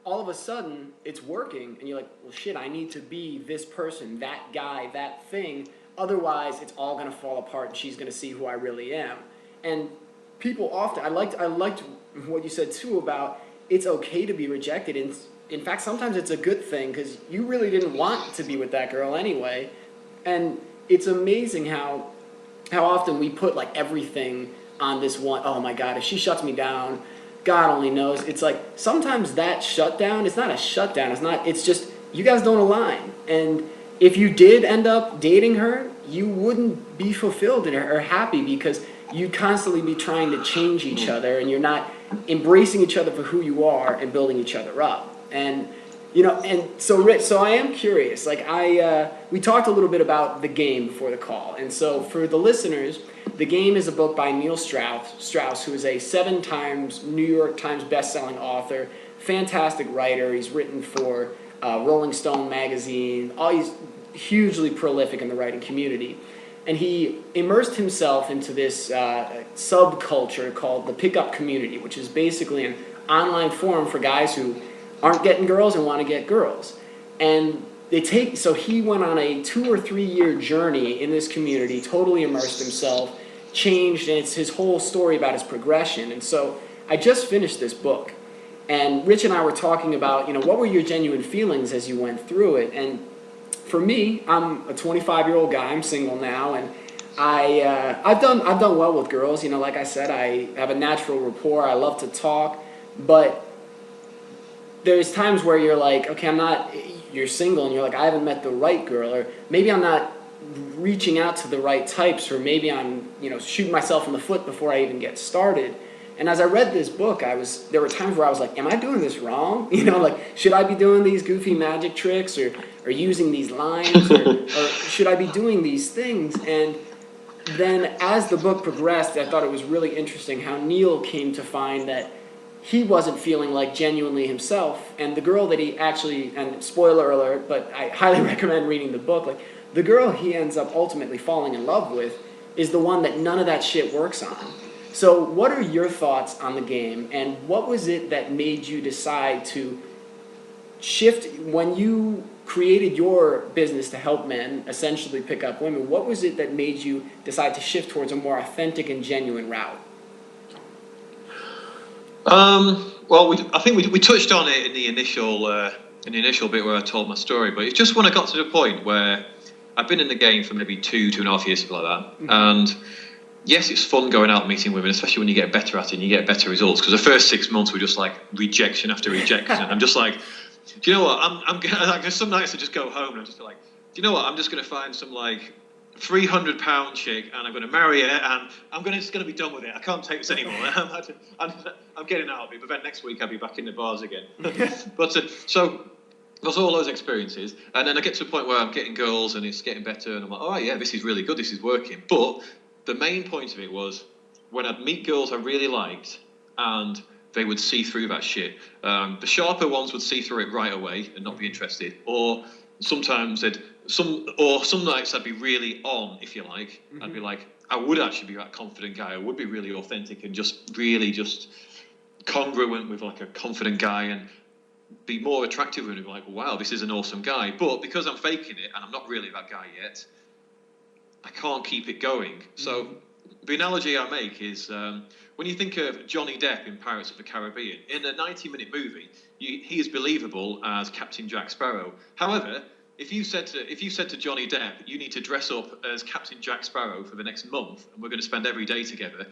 all of a sudden it's working, and you're like, well, shit, I need to be this person, that guy, that thing. otherwise it's all going to fall apart and she's going to see who I really am. And people often, I liked what you said too about it's okay to be rejected. And in fact, sometimes it's a good thing because you really didn't want to be with that girl anyway. And it's amazing how often we put like everything on this one. Oh my God, if she shuts me down, God only knows. It's like sometimes that shutdown, it's not a shutdown. It's just you guys don't align. And if you did end up dating her, you wouldn't be fulfilled or happy because you'd constantly be trying to change each other and you're not embracing each other for who you are and building each other up. And and so Rich, so I am curious. Like we talked a little bit about The Game before the call, and so for the listeners, The Game is a book by Neil Strauss, who is a 7 times New York Times best-selling author, fantastic writer. He's written for Rolling Stone magazine. He's hugely prolific in the writing community, and he immersed himself into this subculture called the pickup community, which is basically an online forum for guys who aren't getting girls and want to get girls. And so he went on a 2 or 3 year journey in this community, totally immersed himself, changed, and it's his whole story about his progression. And so I just finished this book, and Rich and I were talking about, what were your genuine feelings as you went through it? And for me, I'm a 25-year-old guy. I'm single now, and I've done well with girls. Like I said, I have a natural rapport. I love to talk, but there's times where you're like, okay, you're single and you're like, I haven't met the right girl, or maybe I'm not reaching out to the right types, or maybe I'm, shooting myself in the foot before I even get started. And as I read this book, there were times where I was like, am I doing this wrong? Like, should I be doing these goofy magic tricks or using these lines, or should I be doing these things? And then as the book progressed, I thought it was really interesting how Neil came to find that he wasn't feeling like genuinely himself, and the girl that he actually, and spoiler alert, but I highly recommend reading the book, like the girl he ends up ultimately falling in love with is the one that none of that shit works on. So what are your thoughts on The Game, and what was it that made you decide to shift when you created your business to help men essentially pick up women? What was it that made you decide to shift towards a more authentic and genuine route?
Well, I think we touched on it in the initial bit where I told my story, but it's just when I got to the point where I've been in the game for maybe 2.5 years, something like that, mm-hmm. And yes, it's fun going out and meeting women, especially when you get better at it and you get better results, because the first 6 months were just like rejection after rejection. I'm just like, do you know what? I'm like, there's some nights I just go home and I'm just like, do you know what? I'm just going to find some like 300-pound chick, and I'm going to marry her, and I'm just going to be done with it. I can't take this anymore. I'm getting out of it. But then next week I'll be back in the bars again. But so there's all those experiences, and then I get to a point where I'm getting girls, and it's getting better, and I'm like, oh yeah, this is really good. This is working. But the main point of it was when I'd meet girls I really liked, and they would see through that shit. The sharper ones would see through it right away and not be interested, or sometimes some nights I'd be really on, if you like. Mm-hmm. I'd be like, I would actually be that confident guy. I would be really authentic and just really just congruent with like a confident guy and be more attractive and be like, wow, this is an awesome guy. But because I'm faking it and I'm not really that guy yet, I can't keep it going. Mm-hmm. So the analogy I make is when you think of Johnny Depp in Pirates of the Caribbean, in a 90-minute movie, he is believable as Captain Jack Sparrow. However, if you said to Johnny Depp, you need to dress up as Captain Jack Sparrow for the next month, and we're going to spend every day together,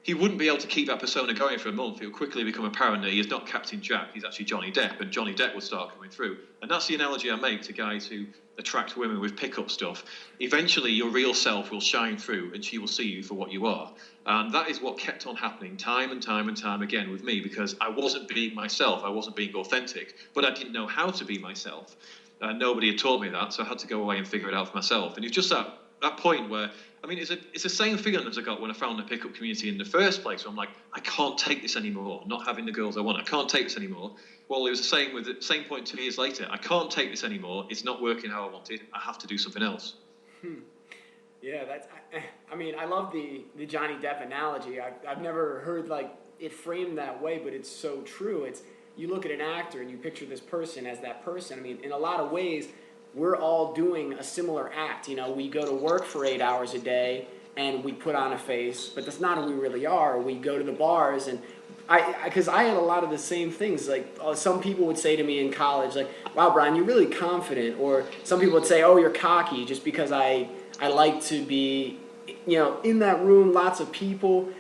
he wouldn't be able to keep that persona going for a month. It would quickly become apparent that he is not Captain Jack, he's actually Johnny Depp, and Johnny Depp will start coming through. And that's the analogy I make to guys who attract women with pickup stuff. Eventually, your real self will shine through, and she will see you for what you are. And that is what kept on happening time and time and time again with me, because I wasn't being myself, I wasn't being authentic, but I didn't know how to be myself. Nobody had taught me that, so I had to go away and figure it out for myself. And it's just that point where, I mean, it's the same feeling as I got when I found the pickup community in the first place, where I'm like, I can't take this anymore, not having the girls I want. I can't take this anymore. Well, it was the same point 2 years later. I can't take this anymore. It's not working how I wanted. I have to do something else.
Yeah, I mean, I love the Johnny Depp analogy. I've never heard like it framed that way, but it's so true. You look at an actor and you picture this person as that person. I mean, in a lot of ways, we're all doing a similar act. You know, we go to work for 8 hours a day and we put on a face, but that's not who we really are. We go to the bars and because I had a lot of the same things. Like some people would say to me in college, like, "Wow, Brian, you're really confident," or some people would say, "Oh, you're cocky," just because I like to be, you know, in that room, lots of people.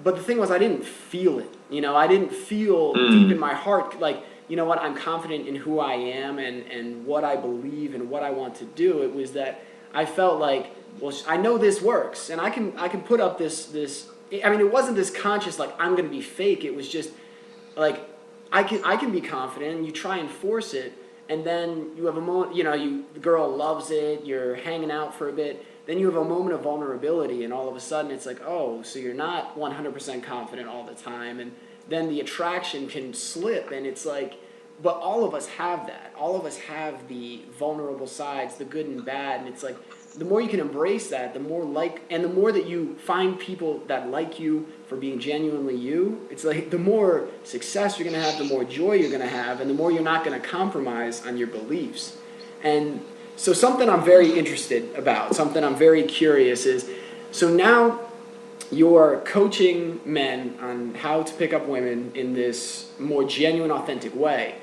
But the thing was, I didn't feel it. You know, I didn't feel deep in my heart like, you know what, I'm confident in who I am and what I believe and what I want to do. It was that I felt like, well, I know this works, and I can put up this. I mean, it wasn't this conscious like I'm going to be fake. It was just like I can be confident. And you try and force it, and then you have a moment. You know, the girl loves it. You're hanging out for a bit. Then you have a moment of vulnerability, and all of a sudden it's like, oh, so you're not 100% confident all the time, and then the attraction can slip, and it's like, but all of us have that. All of us have the vulnerable sides, the good and bad, and it's like, the more you can embrace that, the more the more that you find people that like you for being genuinely you, it's like the more success you're going to have, the more joy you're going to have, and the more you're not going to compromise on your beliefs. And so something I'm very interested about, something I'm very curious is, so now you're coaching men on how to pick up women in this more genuine, authentic way.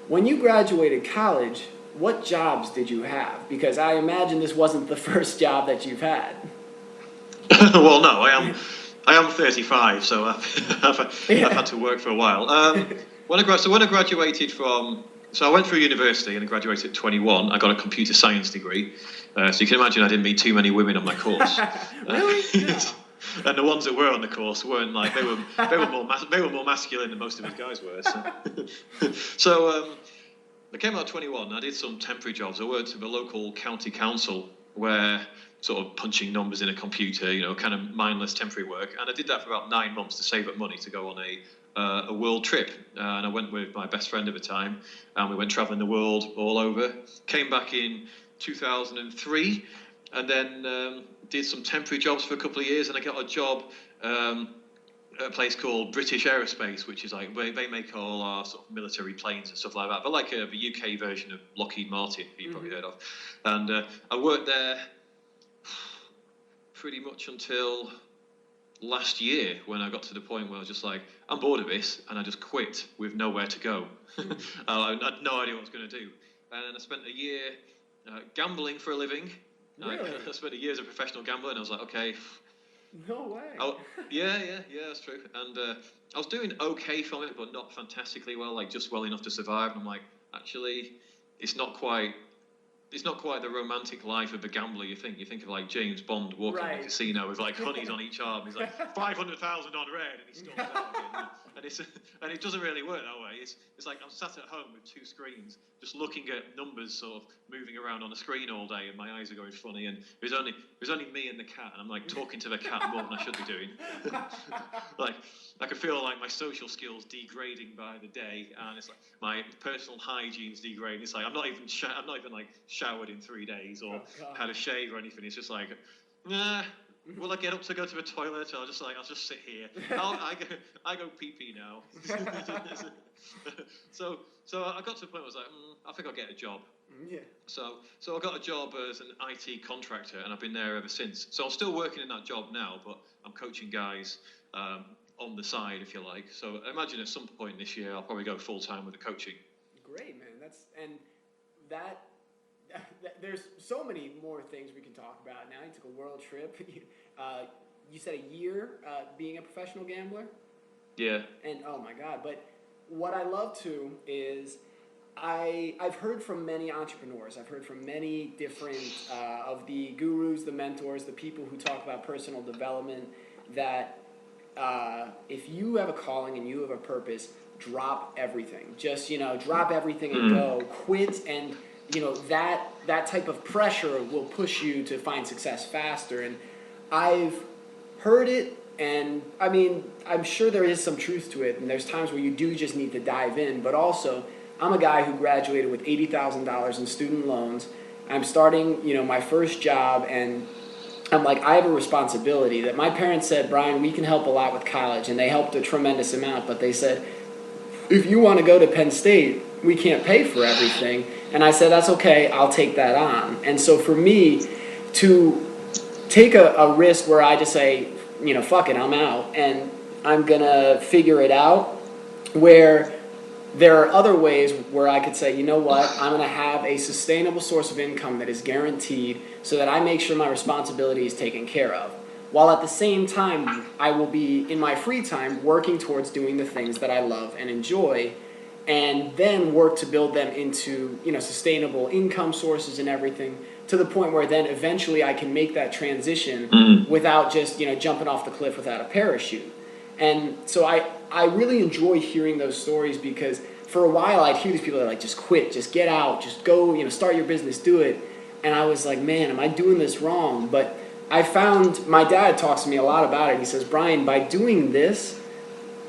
When you graduated college, what jobs did you have? Because I imagine this wasn't the first job that you've had.
Well, no, I am 35, so I've had to work for a while. When I graduated from, so I went through university and I graduated at 21. I got a computer science degree, so you can imagine I didn't meet too many women on my course.
Really? Yeah.
And the ones that were on the course weren't like they were more masculine than most of us guys were. So I came out at 21. I did some temporary jobs. I worked at a local county council where sort of punching numbers in a computer, you know, kind of mindless temporary work. And I did that for about 9 months to save up money to go on a world trip. And I went with my best friend at the time, and we went traveling the world all over. Came back in 2003, and then did some temporary jobs for a couple of years, and I got a job at a place called British Aerospace, which is like they make all our sort of military planes and stuff like that. But like the UK version of Lockheed Martin, who you've probably heard of. And I worked there pretty much until last year, when I got to the point where I was just like, I'm bored of this, and I just quit with nowhere to go. I had no idea what I was going to do. And I spent a year gambling for a living.
Really?
I spent a year as a professional gambler, and I was like, okay.
No way.
Yeah, that's true. And I was doing okay from it, but not fantastically well, like just well enough to survive. And I'm like, actually, it's not quite the romantic life of the gambler you think. You think of like James Bond walking in a casino with like honeys on each arm. He's like 500,000 on red, and he storms out again. And it doesn't really work that way. It's like I'm sat at home with two screens, just looking at numbers sort of moving around on a screen all day, and my eyes are going funny. And there's only me and the cat, and I'm like talking to the cat more than I should be doing. Like I can feel like my social skills degrading by the day, and it's like my personal hygiene's degrading. It's like I'm not even like showered in 3 days or had a shave or anything. It's just like, nah. Will I get up to go to the toilet? I'll just sit here. I go pee pee now. So I got to the point where I was like, I think I'll get a job.
Yeah.
So I got a job as an IT contractor, and I've been there ever since. So I'm still working in that job now, but I'm coaching guys on the side, if you like. So I imagine at some point this year I'll probably go full time with the coaching.
Great, man. There's so many more things we can talk about now. You took a world trip. You said a year being a professional gambler?
Yeah.
And oh my God. But what I love too is I've heard from many entrepreneurs. I've heard from many different of the gurus, the mentors, the people who talk about personal development, that if you have a calling and you have a purpose, drop everything. Just, drop everything and go. Quit, and that type of pressure will push you to find success faster. And I've heard it, and I mean, I'm sure there is some truth to it, and there's times where you do just need to dive in. But also, I'm a guy who graduated with $80,000 in student loans. I'm starting, my first job, and I'm like, I have a responsibility. That my parents said, Brian, we can help a lot with college, and they helped a tremendous amount, but they said, if you want to go to Penn State, we can't pay for everything. And I said, that's okay, I'll take that on. And so for me to take a risk where I just say, you know, fuck it, I'm out, and I'm gonna figure it out, where there are other ways where I could say, you know what, I'm going to have a sustainable source of income that is guaranteed so that I make sure my responsibility is taken care of. While at the same time, I will be, in my free time, working towards doing the things that I love and enjoy, and then work to build them into, you know, sustainable income sources and everything, to the point where then eventually I can make that transition without just, you know, jumping off the cliff without a parachute. And so I really enjoy hearing those stories, because for a while I'd hear these people that are like, just quit, just get out, just go, you know, start your business, do it. And I was like, man, am I doing this wrong? But I found, my dad talks to me a lot about it. He says, Brian, by doing this,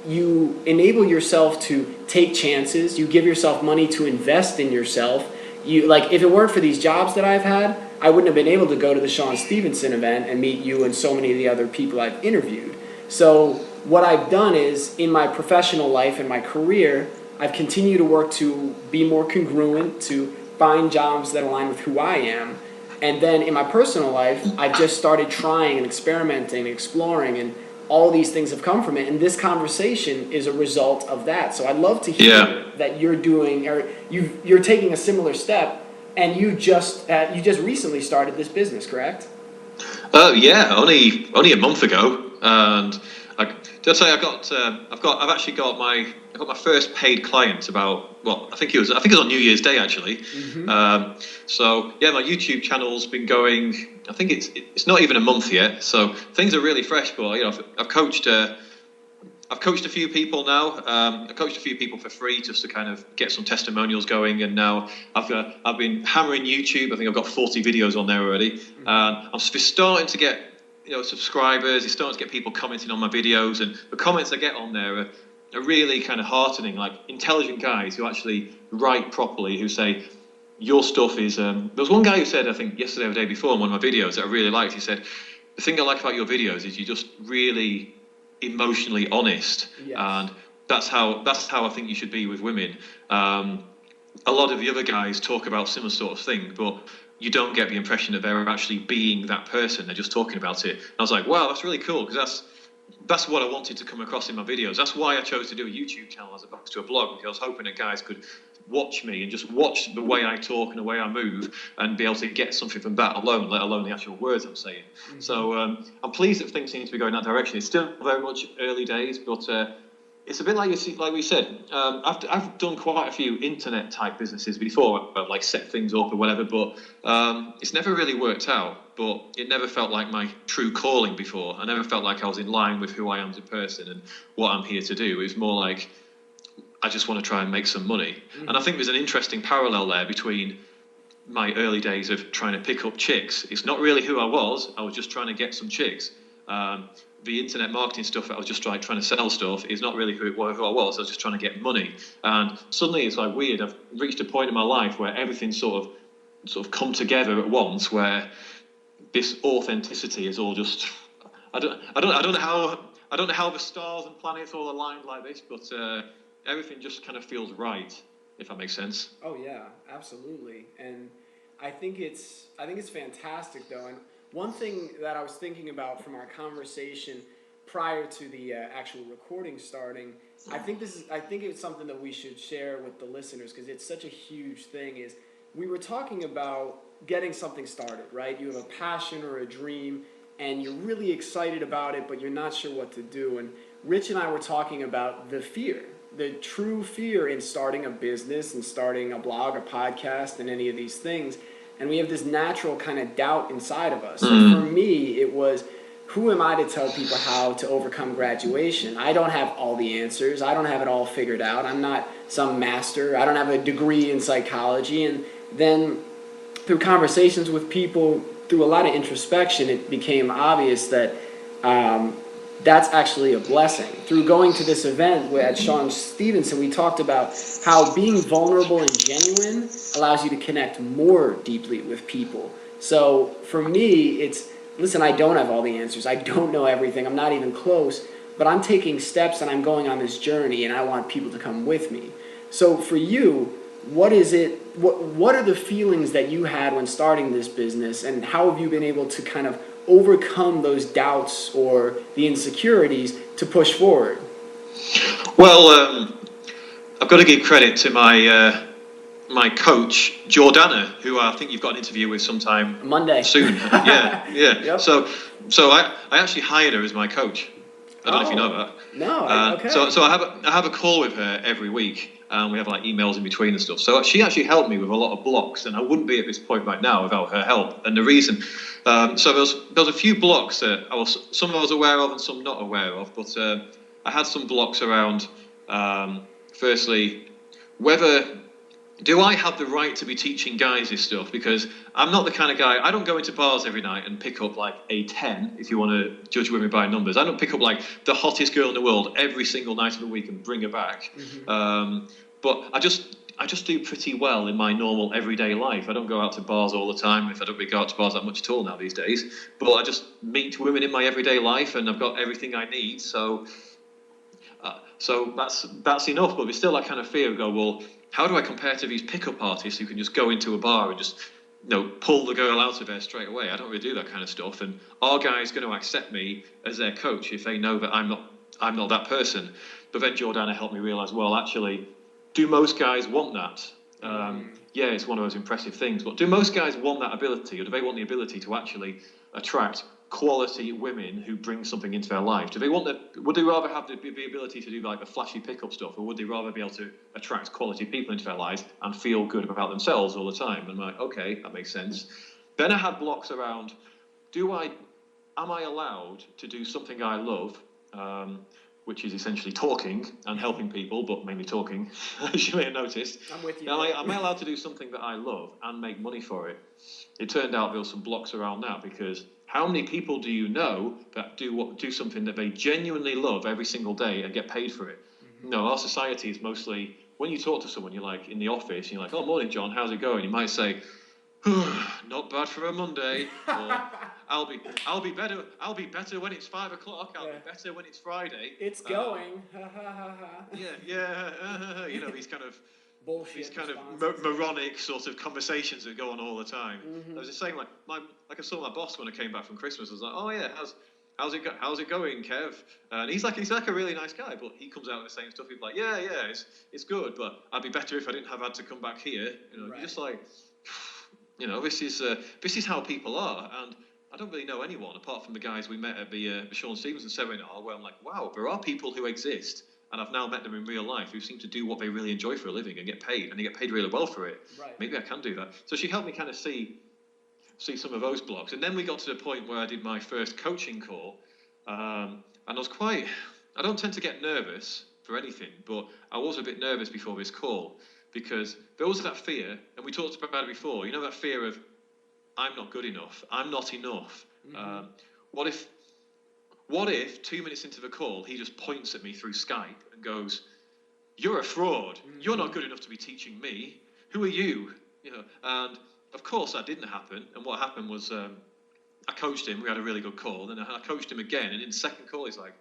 you enable yourself to take chances. You give yourself money to invest in yourself. You, like, if it weren't for these jobs that I've had, I wouldn't have been able to go to the Sean Stevenson event and meet you and so many of the other people I've interviewed. So what I've done is, in my professional life and my career, I've continued to work to be more congruent, to find jobs that align with who I am. And then in my personal life, I've just started trying and experimenting and exploring, and all these things have come from it. And this conversation is a result of that. So I'd love to hear that you're doing, or you're taking a similar step, and you just recently started this business, correct?
Yeah, only a month ago, and I've actually got my first paid client about, well, I think it was on New Year's Day actually. So yeah, my YouTube channel's been going. I think it's not even a month yet, so things are really fresh. But you know, I've coached a few people now. I coached a few people for free just to kind of get some testimonials going, and now I've been hammering YouTube. I think I've got 40 videos on there already. I'm starting to get, you know, subscribers. It's starting to get people commenting on my videos, and the comments I get on there are really kind of heartening. Like intelligent guys who actually write properly, who say your stuff is. There was one guy who said, I think yesterday or the day before, in one of my videos that I really liked. He said, the thing I like about your videos is you're just really emotionally honest, and that's how I think you should be with women. A lot of the other guys talk about similar sort of thing, but you don't get the impression that they're actually being that person. They're just talking about it. And I was like, wow, that's really cool, because that's what I wanted to come across in my videos. That's why I chose to do a YouTube channel as opposed to a blog, because I was hoping that guys could watch me and just watch the way I talk and the way I move and be able to get something from that alone, let alone the actual words I'm saying. So I'm pleased that things seem to be going that direction. It's still very much early days, but it's a bit like we said. I've done quite a few internet type businesses before, like set things up or whatever, but it's never really worked out. But it never felt like my true calling before. I never felt like I was in line with who I am as a person and what I'm here to do. It was more like, I just want to try and make some money. And I think there's an interesting parallel there between my early days of trying to pick up chicks. It's not really who I was just trying to get some chicks. The internet marketing stuff that I was just trying to sell stuff is not really who I was. I was just trying to get money. And suddenly it's like weird. I've reached a point in my life where everything's sort of come together at once, where this authenticity is all just, I don't know how the stars and planets all aligned like this, but everything just kind of feels right, if that makes sense.
Oh yeah, absolutely. And I think it's fantastic though. And one thing that I was thinking about from our conversation prior to the actual recording starting, I think it's something that we should share with the listeners, because it's such a huge thing. Is we were talking about getting something started, right? You have a passion or a dream, and you're really excited about it, but you're not sure what to do. And Rich and I were talking about the fear, the true fear in starting a business and starting a blog, a podcast, and any of these things. And we have this natural kind of doubt inside of us. And for me, it was, who am I to tell people how to overcome graduation? I don't have all the answers. I don't have it all figured out. I'm not some master. I don't have a degree in psychology. And then through conversations with people, through a lot of introspection, it became obvious that that's actually a blessing. Through going to this event at Sean Stevenson, we talked about how being vulnerable and genuine allows you to connect more deeply with people. So for me, it's, listen, I don't have all the answers. I don't know everything. I'm not even close, but I'm taking steps and I'm going on this journey, and I want people to come with me. So for you, what is it? What are the feelings that you had when starting this business, and how have you been able to kind of overcome those doubts or the insecurities to push forward?
Well, I've got to give credit to my coach, Jordana, who I think you've got an interview with sometime
Monday.
soon. Yeah.
Yep.
So I actually hired her as my coach. I don't know if you know that.
No. Okay.
So I have a call with her every week, and we have like emails in between and stuff. So she actually helped me with a lot of blocks, and I wouldn't be at this point right now without her help. And the reason, so there was a few blocks that some I was aware of and some not aware of, but I had some blocks around. Firstly, whether do I have the right to be teaching guys this stuff? Because I'm not the kind of guy, I don't go into bars every night and pick up like a 10, if you want to judge women by numbers. I don't pick up like the hottest girl in the world every single night of the week and bring her back. But I just do pretty well in my normal everyday life. I don't go out to bars all the time. If I don't really go out to bars that much at all now these days. But I just meet women in my everyday life, and I've got everything I need. So that's enough. But there's still that kind of fear of well, how do I compare to these pickup artists who can just go into a bar and just pull the girl out of there straight away? I don't really do that kind of stuff. And are guys going to accept me as their coach if they know that I'm not that person? But then Jordana helped me realise, well, actually, do most guys want that? Yeah, it's one of those impressive things. But do most guys want that ability, or do they want the ability to actually attract quality women who bring something into their life? Would they rather have the ability to do like the flashy pickup stuff, or would they rather be able to attract quality people into their lives and feel good about themselves all the time? And I'm like, okay, that makes sense. Then I had blocks around, am I allowed to do something I love, which is essentially talking and helping people, but mainly talking, as you may have noticed.
I'm with you.
Am I allowed to do something that I love and make money for it? It turned out there were some blocks around that, because how many people do you know that do something that they genuinely love every single day and get paid for it? No, our society is mostly, when you talk to someone, you're like in the office, and you're like, oh, morning, John, how's it going? You might say, not bad for a Monday. Or, I'll be better when it's 5 o'clock. I'll be better when it's Friday.
It's going.
These kind of
bullshit.
These kind of moronic sort of conversations that go on all the time. I was just saying, like I saw my boss when I came back from Christmas. I was like, oh yeah, how's it going, Kev? And he's like a really nice guy, but he comes out with the same stuff. He's like, yeah, it's good, but I'd be better if I didn't have had to come back here. You're just like, this is how people are. And I don't really know anyone apart from the guys we met at the Sean Stevenson seminar, where I'm like, wow, there are people who exist, and I've now met them in real life, who seem to do what they really enjoy for a living and get paid, and they get paid really well for it.
Right.
Maybe I can do that. So she helped me kind of see some of those blocks. And then we got to the point where I did my first coaching call, and I don't tend to get nervous for anything, but I was a bit nervous before this call, because there was that fear, and we talked about it before, that fear of, I'm not good enough, I'm not enough. What if 2 minutes into the call, he just points at me through Skype and goes, you're a fraud, you're not good enough to be teaching me, who are you? And of course that didn't happen. And what happened was, I coached him, we had a really good call, then I coached him again, and in the second call he's like,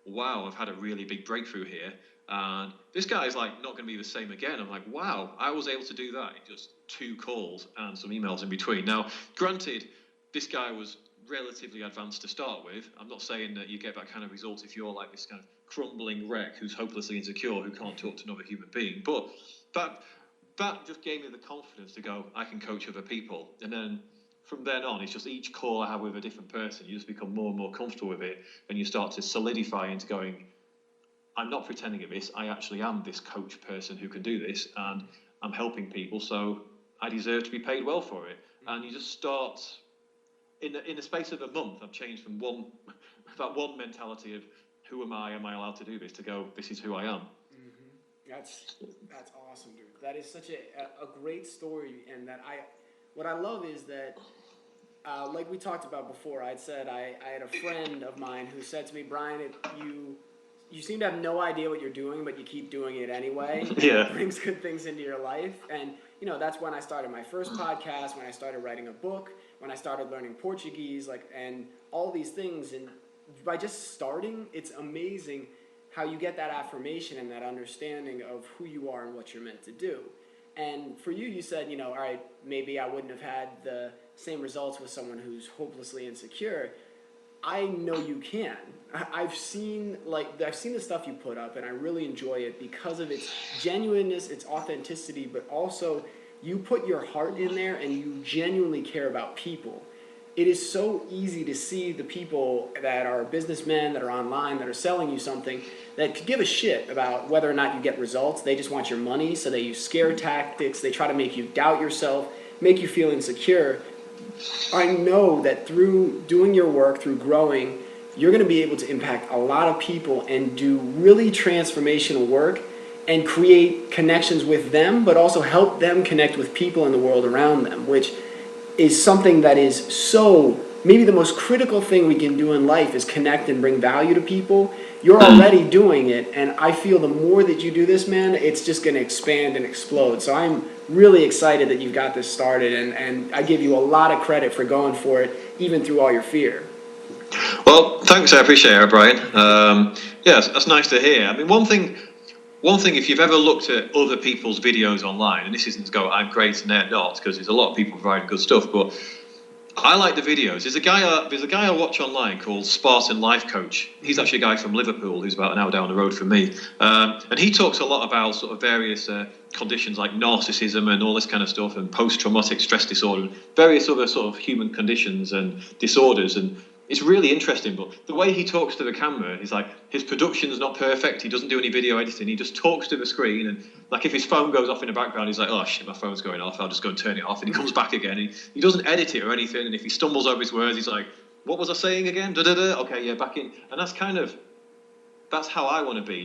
wow, I've had a really big breakthrough here, and this guy's like not going to be the same again. I'm like, wow, I was able to do that in just 2 calls and some emails in between. Now, granted, this guy was relatively advanced to start with. I'm not saying that you get that kind of result if you're like this kind of crumbling wreck who's hopelessly insecure, who can't talk to another human being, but that just gave me the confidence to go, I can coach other people. And then from then on, it's just each call I have with a different person, you just become more and more comfortable with it, and you start to solidify into going, I'm not pretending at this, I actually am this coach person who can do this, and I'm helping people, so I deserve to be paid well for it. And you just start, in the space of a month, I've changed from that one mentality of, who am I allowed to do this, to go, this is who I am.
That's awesome, dude. That is such a great story, and what I love is that, like we talked about before, I said I had a friend of mine who said to me, Brian, you seem to have no idea what you're doing, but you keep doing it anyway.
Yeah.
It brings good things into your life. And, that's when I started my first podcast, when I started writing a book, when I started learning Portuguese, and all these things. And by just starting, it's amazing how you get that affirmation and that understanding of who you are and what you're meant to do. And for you, you said, all right, maybe I wouldn't have had the same results with someone who's hopelessly insecure. I know you can. I've seen the stuff you put up, and I really enjoy it because of its genuineness, its authenticity, but also you put your heart in there and you genuinely care about people. It is so easy to see the people that are businessmen, that are online, that are selling you something, that could give a shit about whether or not you get results. They just want your money, so they use scare tactics. They try to make you doubt yourself, make you feel insecure. I know that through doing your work, through growing, you're going to be able to impact a lot of people and do really transformational work and create connections with them, but also help them connect with people in the world around them, which is something that is so, maybe the most critical thing we can do in life is connect and bring value to people. You're already doing it, and I feel the more that you do this, man, it's just going to expand and explode. So I'm really excited that you've got this started, and I give you a lot of credit for going for it, even through all your fear.
Well, thanks, I appreciate it, Brian. Yeah, that's nice to hear. I mean, one thing, if you've ever looked at other people's videos online, and this isn't to go, I'm great and they're not, because there's a lot of people providing good stuff, but I like the videos. There's a guy I watch online called Spartan Life Coach. He's actually a guy from Liverpool who's about an hour down the road from me. And he talks a lot about sort of various conditions like narcissism and all this kind of stuff, and post-traumatic stress disorder, and various other sort of human conditions and disorders. And it's really interesting, but the way he talks to the camera is like, his production's not perfect. He doesn't do any video editing. He just talks to the screen, and like if his phone goes off in the background, he's like, oh shit, my phone's going off. I'll just go and turn it off. And he comes back again. He doesn't edit it or anything. And if he stumbles over his words, he's like, what was I saying again? Da-da-da. Okay, yeah, back in. And that's how I want to be.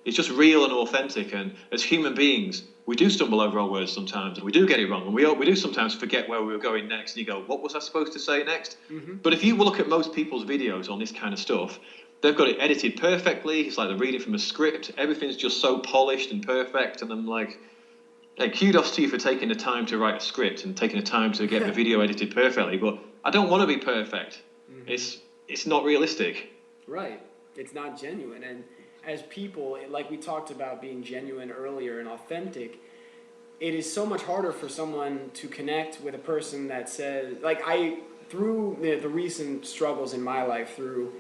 It's just real and authentic. And as human beings, we do stumble over our words sometimes, and we do get it wrong, and we do sometimes forget where we were going next, and you go, what was I supposed to say next? Mm-hmm. But if you look at most people's videos on this kind of stuff, they've got it edited perfectly. It's like they're reading from a script. Everything's just so polished and perfect, and I'm like, hey, kudos to you for taking the time to write a script and taking the time to get the video edited perfectly, but I don't want to be perfect. Mm-hmm. It's not realistic.
Right. It's not genuine. And as people, like we talked about being genuine earlier and authentic, it is so much harder for someone to connect with a person that says, like through the recent struggles in my life, through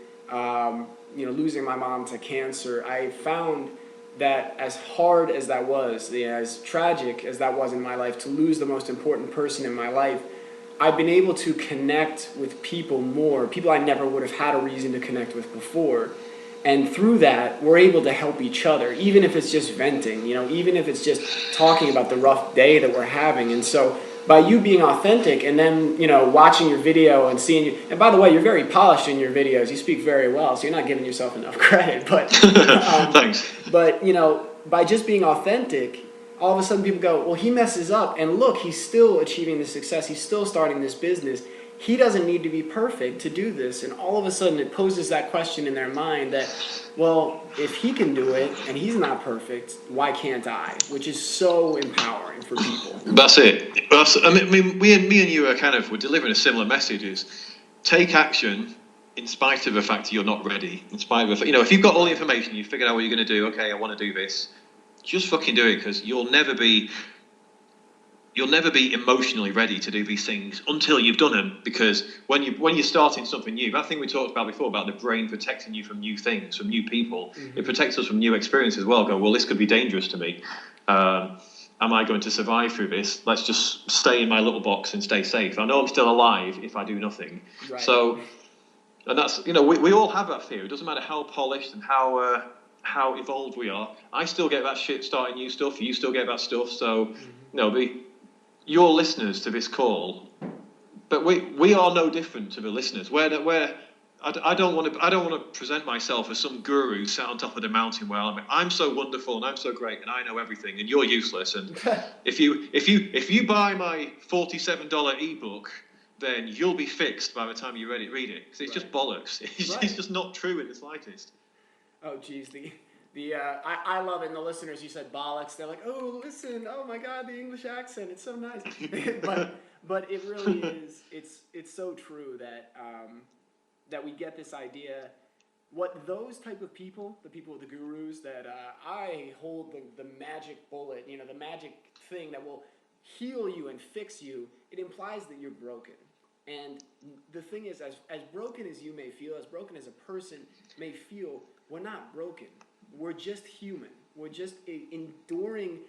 losing my mom to cancer, I found that as hard as that was, as tragic as that was in my life, to lose the most important person in my life, I've been able to connect with people more, people I never would have had a reason to connect with before. And through that, we're able to help each other, even if it's just venting, even if it's just talking about the rough day that we're having. And so by you being authentic and then, watching your video and seeing you, and by the way, you're very polished in your videos. You speak very well, so you're not giving yourself enough credit. But
thanks.
But, by just being authentic, all of a sudden people go, well, he messes up, and look, he's still achieving this success. He's still starting this business. He doesn't need to be perfect to do this. And all of a sudden it poses that question in their mind that, well, if he can do it and he's not perfect, why can't I? Which is so empowering for people.
That's it. I mean, me and you we're delivering a similar message: is take action in spite of the fact that you're not ready. In spite of if you've got all the information, you figured out what you're going to do. Okay, I want to do this. Just fucking do it, because you'll never be emotionally ready to do these things until you've done them. Because when you're starting something new, that thing we talked about before about the brain protecting you from new things, from new people, mm-hmm. It protects us from new experiences as well. Go, well, this could be dangerous to me. Am I going to survive through this? Let's just stay in my little box and stay safe. I know I'm still alive if I do nothing. Right. So, and that's, we all have that fear. It doesn't matter how polished and how evolved we are. I still get that shit starting new stuff. You still get that stuff. So, mm-hmm. Your listeners to this call, but we are no different to the listeners. I don't want to present myself as some guru sat on top of the mountain where I'm so wonderful and I'm so great and I know everything and you're useless. And if you buy my $47 ebook, then you'll be fixed by the time you read it. Because it's just bollocks. It's just not true in the slightest.
Oh, geez, I love it. And the listeners, you said bollocks. They're like, oh, listen, oh my God, the English accent, it's so nice. but it really is. It's so true that that we get this idea what those type of people, the people with the gurus that I hold the magic bullet, the magic thing that will heal you and fix you, it implies that you're broken. And the thing is, as broken as you may feel, as broken as a person may feel, we're not broken. We're just human. We're just enduring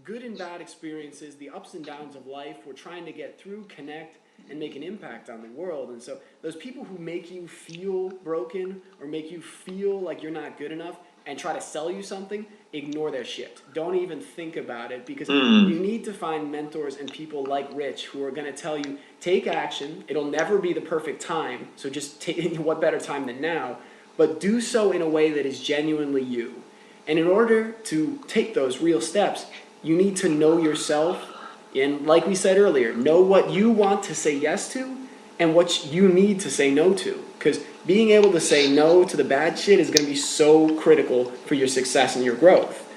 good and bad experiences, the ups and downs of life. We're trying to get through, connect, and make an impact on the world. And so those people who make you feel broken or make you feel like you're not good enough and try to sell you something, ignore their shit. Don't even think about it, because you need to find mentors and people like Rich who are going to tell you, take action. It'll never be the perfect time, so just take what better time than now, but do so in a way that is genuinely you. And in order to take those real steps, you need to know yourself, and like we said earlier, know what you want to say yes to and what you need to say no to. Because being able to say no to the bad shit is going to be so critical for your success and your growth.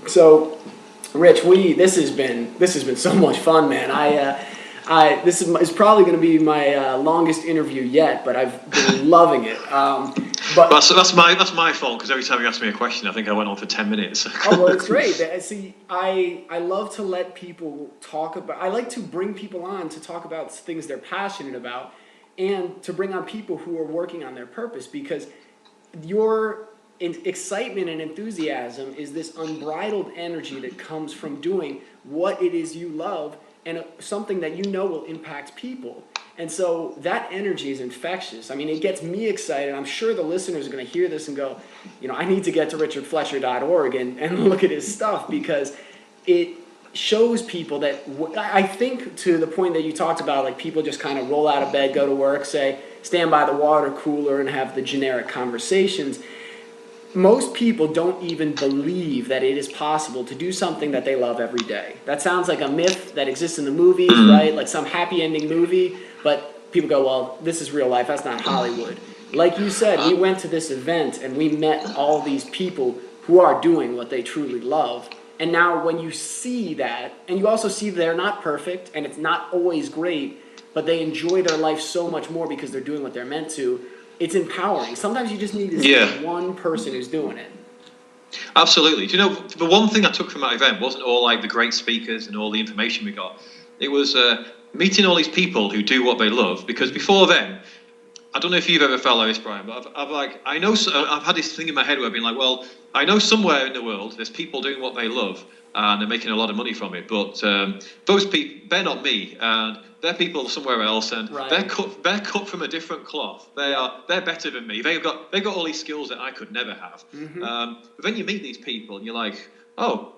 So, Rich, this has been so much fun, man. This is probably going to be my longest interview yet, but I've been loving it. But
that's my fault, because every time you ask me a question, I think I went on for 10 minutes.
Oh, well, it's great. See, I love to let people talk about. I like to bring people on to talk about things they're passionate about, and to bring on people who are working on their purpose, because your excitement and enthusiasm is this unbridled energy that comes from doing what it is you love, and something that you know will impact people. And so that energy is infectious. I mean, it gets me excited. I'm sure the listeners are going to hear this and go, I need to get to richardfletcher.org and look at his stuff, because it shows people that, I think, to the point that you talked about, like people just kind of roll out of bed, go to work, stand by the water cooler and have the generic conversations. Most people don't even believe that it is possible to do something that they love every day. That sounds like a myth that exists in the movies, right? Like some happy ending movie, but people go, well, this is real life. That's not Hollywood. Like you said, we went to this event and we met all these people who are doing what they truly love. And now when you see that, and you also see they're not perfect and it's not always great, but they enjoy their life so much more because they're doing what they're meant to, it's empowering. Sometimes you just need to see one person who's doing it.
Absolutely. Do you know, the one thing I took from that event wasn't all like the great speakers and all the information we got. It was meeting all these people who do what they love. Because before then, I don't know if you've ever felt like this, Brian, but I've had this thing in my head where I've been like, well, I know somewhere in the world there's people doing what they love and they're making a lot of money from it. But those people, they're not me, and they're people somewhere else, and they're cut from a different cloth. They're better than me. They've got all these skills that I could never have. But then you meet these people and you're like, oh,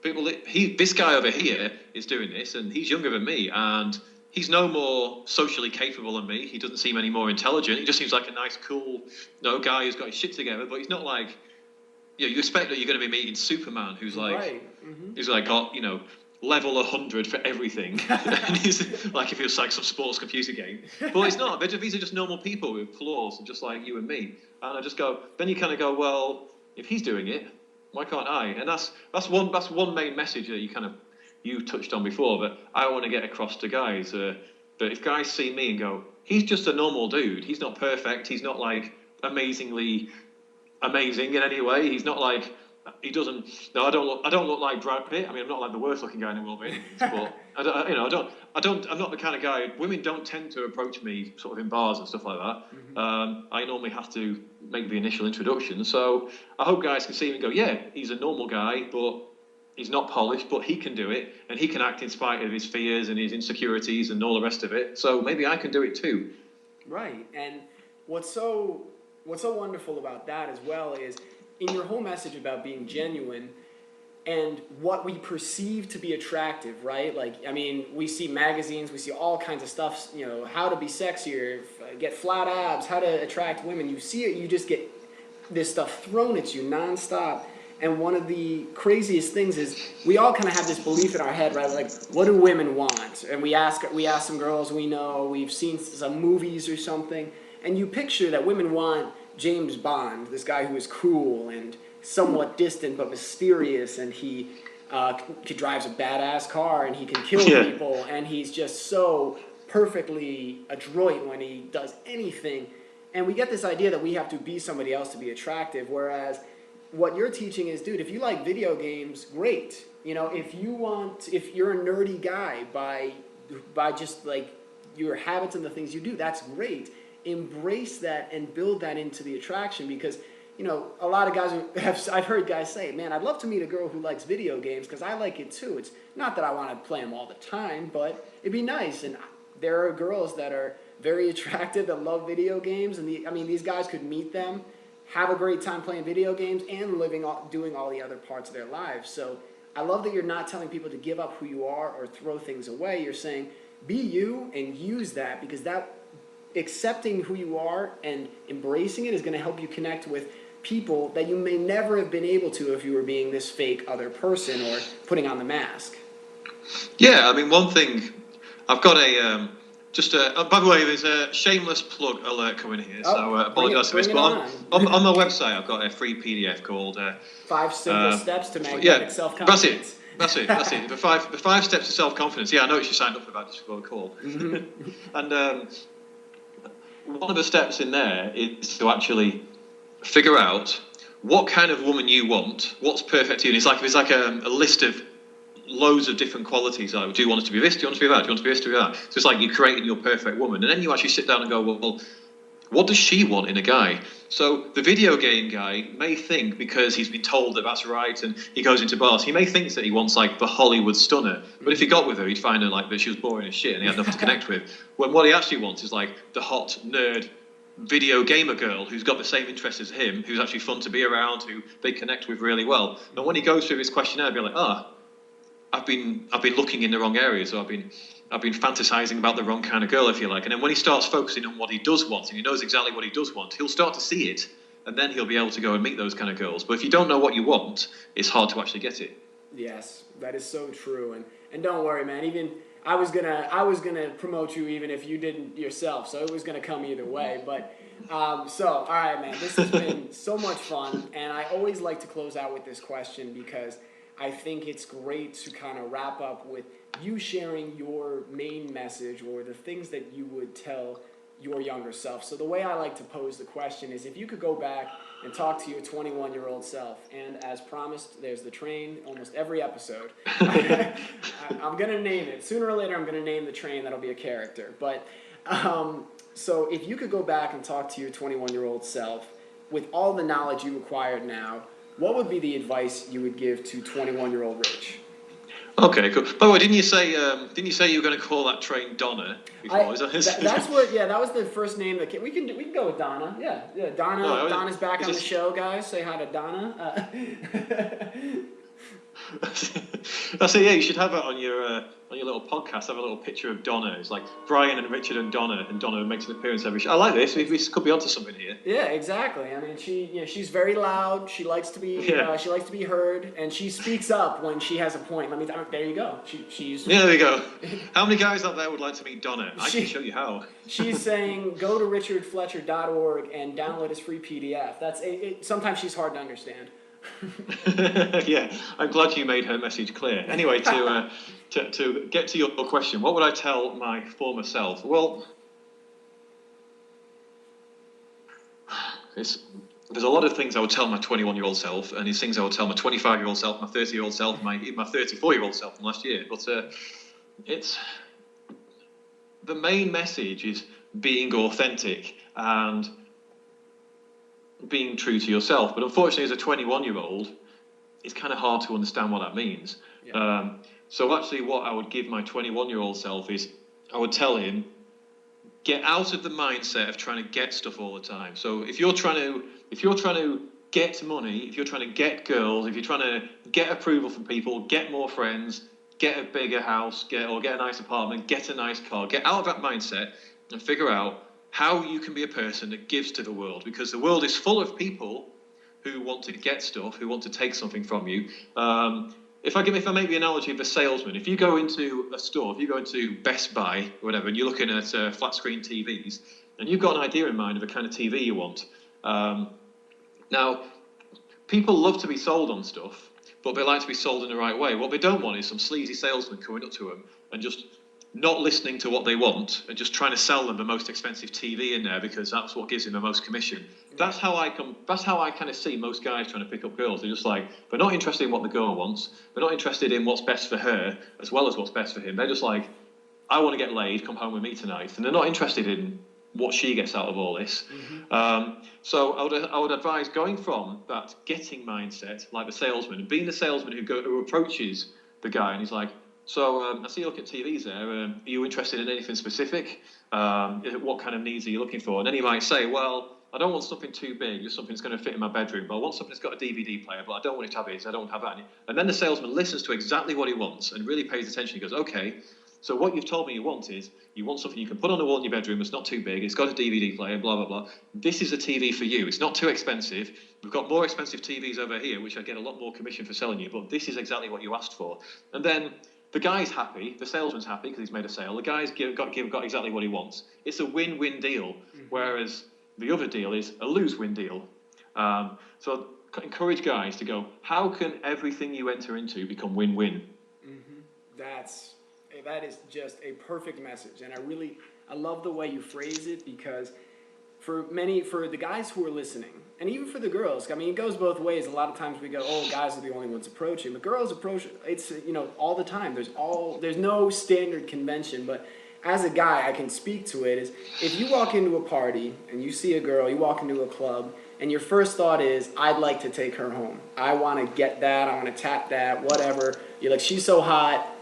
this guy over here is doing this, and he's younger than me, and he's no more socially capable than me. He doesn't seem any more intelligent. He just seems like a nice, cool, guy who's got his shit together. But he's not like, you expect that you're going to be meeting Superman, who's like, who's like got, level 100 for everything. And he's like, if it was like some sports computer game. But it's not. These are just normal people with flaws, just like you and me. And I just go, then you kind of go, well, if he's doing it, why can't I? And that's one main message that you touched on before, that I want to get across to guys. That if guys see me and go, he's just a normal dude. He's not perfect. He's not like amazingly amazing in any way. He's not like, he doesn't. No, I don't look like Brad Pitt. I mean, I'm not like the worst looking guy in the world, but I'm not the kind of guy. Women don't tend to approach me sort of in bars and stuff like that. I normally have to make the initial introduction. So I hope guys can see him and go, yeah, he's a normal guy, but he's not polished, but he can do it, and he can act in spite of his fears and his insecurities and all the rest of it. So maybe I can do it too.
Right. And what's so wonderful about that as well is, in your whole message about being genuine and what we perceive to be attractive, right? Like, I mean, we see magazines, we see all kinds of stuff, how to be sexier, get flat abs, how to attract women. You see it, you just get this stuff thrown at you nonstop. And one of the craziest things is we all kind of have this belief in our head, right? Like, what do women want? And we ask some girls we know, we've seen some movies or something, and you picture that women want James Bond, this guy who is cool and somewhat distant but mysterious, and he drives a badass car and he can kill people, and he's just so perfectly adroit when he does anything. And we get this idea that we have to be somebody else to be attractive, whereas what you're teaching is, dude, if you like video games, great. You know, if you're a nerdy guy by just like your habits and the things you do, that's great. Embrace that and build that into the attraction, because you know, a lot of guys I've heard guys say, man, I'd love to meet a girl who likes video games because I like it too. It's not that I want to play them all the time, but it'd be nice. And there are girls that are very attractive that love video games, and these guys could meet them, have a great time playing video games, and doing all the other parts of their lives. So I love that you're not telling people to give up who you are or throw things away. You're saying be you and use that, because that accepting who you are and embracing it is going to help you connect with people that you may never have been able to if you were being this fake other person or putting on the mask.
Yeah, I mean, one thing, I've got by the way, there's a shameless plug alert coming here, so apologise for this, but on my website I've got a free PDF called
5 Simple Steps to Magnetic Self-Confidence.
That's it. The five steps to self-confidence. Yeah, I noticed you signed up for that just before the call. Mm-hmm. And one of the steps in there is to actually figure out what kind of woman you want, what's perfect to you. And it's like a list of loads of different qualities. Like, do you want it to be this? Do you want it to be that? Do you want it to be this? Do you want it to be that? So it's like you're creating your perfect woman. And then you actually sit down and go, well, what does she want in a guy? So the video game guy may think, because he's been told that that's right and he goes into bars, he may think that he wants like the Hollywood stunner. But if he got with her, he'd find her like that she was boring as shit and he had nothing to connect with. When what he actually wants is like the hot nerd video gamer girl who's got the same interests as him, who's actually fun to be around, who they connect with really well. And when he goes through his questionnaire, he'll be like, I've been looking in the wrong areas, or I've been fantasizing about the wrong kind of girl, if you like. And then when he starts focusing on what he does want, and he knows exactly what he does want, he'll start to see it, and then he'll be able to go and meet those kind of girls. But if you don't know what you want, it's hard to actually get it. Yes,
that is so true. And don't worry, man. Even I was gonna promote you even if you didn't yourself, so it was gonna come either way. But so all right, man. This has been so much fun, and I always like to close out with this question because I think it's great to kind of wrap up with you sharing your main message or the things that you would tell your younger self. So the way I like to pose the question is, if you could go back and talk to your 21-year-old self, and as promised, there's the train almost every episode. I'm going to name it. Sooner or later, I'm going to name the train. That'll be a character. But so if you could go back and talk to your 21-year-old self with all the knowledge you acquired now, what would be the advice you would give to 21-year-old Rich?
Okay, cool. By the way, didn't you say you were going to call that train Donna before?
That was the first name that came. We can go with Donna. Yeah. Donna.
Oh,
Donna's back on the show, guys. Say hi to Donna.
That's it. Yeah, you should have it on your little podcast. Have a little picture of Donna. It's like Brian and Richard and Donna makes an appearance every show. I like this. We could be onto something here.
Yeah, exactly. I mean, she's very loud. She likes to be she likes to be heard, and she speaks up when she has a point. There you go.
Yeah, there you go. How many guys out there would like to meet Donna? I can show you how.
She's saying go to richardfletcher.org and download his free PDF. Sometimes she's hard to understand.
Yeah, I'm glad you made her message clear. Anyway, to get to your question, what would I tell my former self? Well, there's a lot of things I would tell my 21-year-old self, and there's things I would tell my 25-year-old self, my 30-year-old self, even my 34-year-old self from last year. But it's the main message is being authentic and being true to yourself. But unfortunately, as a 21-year-old, it's kind of hard to understand what that means. Yeah. So actually what I would give my 21-year-old self is, I would tell him, get out of the mindset of trying to get stuff all the time. So if you're trying to get money, if you're trying to get girls, if you're trying to get approval from people, get more friends, get a bigger house, get a nice apartment, get a nice car, get out of that mindset and figure out how you can be a person that gives to the world, because the world is full of people who want to get stuff, who want to take something from you. If I make the analogy of a salesman, if you go into a store, if you go into Best Buy or whatever, and you're looking at flat screen TVs, and you've got an idea in mind of the kind of TV you want. Now, people love to be sold on stuff, but they like to be sold in the right way. What they don't want is some sleazy salesman coming up to them and just not listening to what they want and just trying to sell them the most expensive TV in there because that's what gives him the most commission. That's how I kind of see most guys trying to pick up girls. They're just like, they're not interested in what the girl wants. They're not interested in what's best for her as well as what's best for him. They're just like, I want to get laid, come home with me tonight. And they're not interested in what she gets out of all this. So I would advise going from that getting mindset, like the salesman, and being the salesman who approaches the guy and he's like, so I see you look at TVs there. Are you interested in anything specific? What kind of needs are you looking for? And then he might say, well, I don't want something too big, just something that's going to fit in my bedroom. But I want something that's got a DVD player, but I don't want it to have this, I don't have that. And then the salesman listens to exactly what he wants and really pays attention. He goes, okay, so what you've told me you want is, you want something you can put on the wall in your bedroom, it's not too big, it's got a DVD player, blah, blah, blah. This is a TV for you. It's not too expensive. We've got more expensive TVs over here, which I get a lot more commission for selling you, but this is exactly what you asked for. And then the guy's happy, the salesman's happy because he's made a sale, the guy's got exactly what he wants. It's a win-win deal, whereas the other deal is a lose-win deal. So encourage guys to go, how can everything you enter into become win-win?
That is just a perfect message, and I love the way you phrase it, because for the guys who are listening, and even for the girls, I mean, it goes both ways. A lot of times we go, oh, guys are the only ones approaching, but girls approach, it's, all the time. There's no standard convention, but as a guy, I can speak to it, is if you walk into a party and you see a girl, you walk into a club, and your first thought is, I'd like to take her home. I want to get that, I want to tap that, whatever. You're like, she's so hot,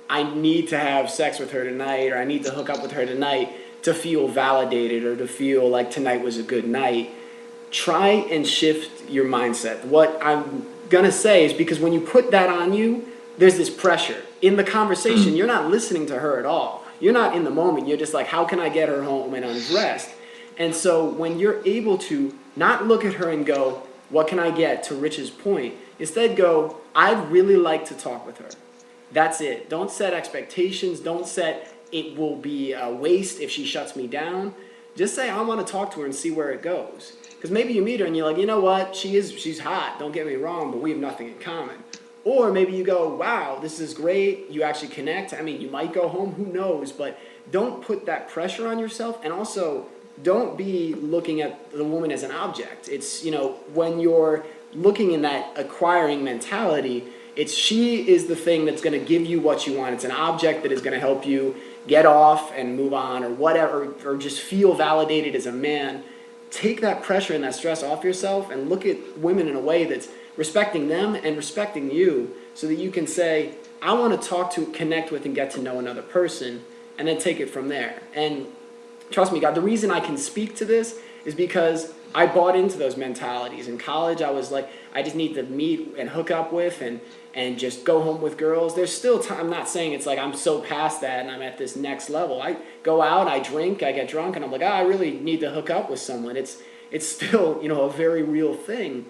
I need to have sex with her tonight, or I need to hook up with her tonight to feel validated or to feel like tonight was a good night. Try and shift your mindset. What I'm going to say is, because when you put that on you, there's this pressure. In the conversation, you're not listening to her at all. You're not in the moment. You're just like, how can I get her home and undressed? And so when you're able to not look at her and go, what can I get, to Rich's point, instead go, I'd really like to talk with her. That's it. Don't set expectations. Don't set it will be a waste if she shuts me down. Just say, I want to talk to her and see where it goes. Because maybe you meet her and you're like, you know what, she's hot, don't get me wrong, but we have nothing in common. Or maybe you go, wow, this is great, you actually connect. I mean, you might go home, who knows, but don't put that pressure on yourself. And also, don't be looking at the woman as an object. It's, when you're looking in that acquiring mentality, she is the thing that's going to give you what you want. It's an object that is going to help you get off and move on, or whatever, or just feel validated as a man. Take that pressure and that stress off yourself and look at women in a way that's respecting them and respecting you, so that you can say, I want to talk to, connect with, and get to know another person, and then take it from there. And trust me, God, the reason I can speak to this is because I bought into those mentalities. In college, I was like, I just need to meet and hook up with and just go home with girls. There's still time. I'm not saying it's like I'm so past that and I'm at this next level. I go out, I drink, I get drunk, and I'm like, I really need to hook up with someone. It's still, a very real thing.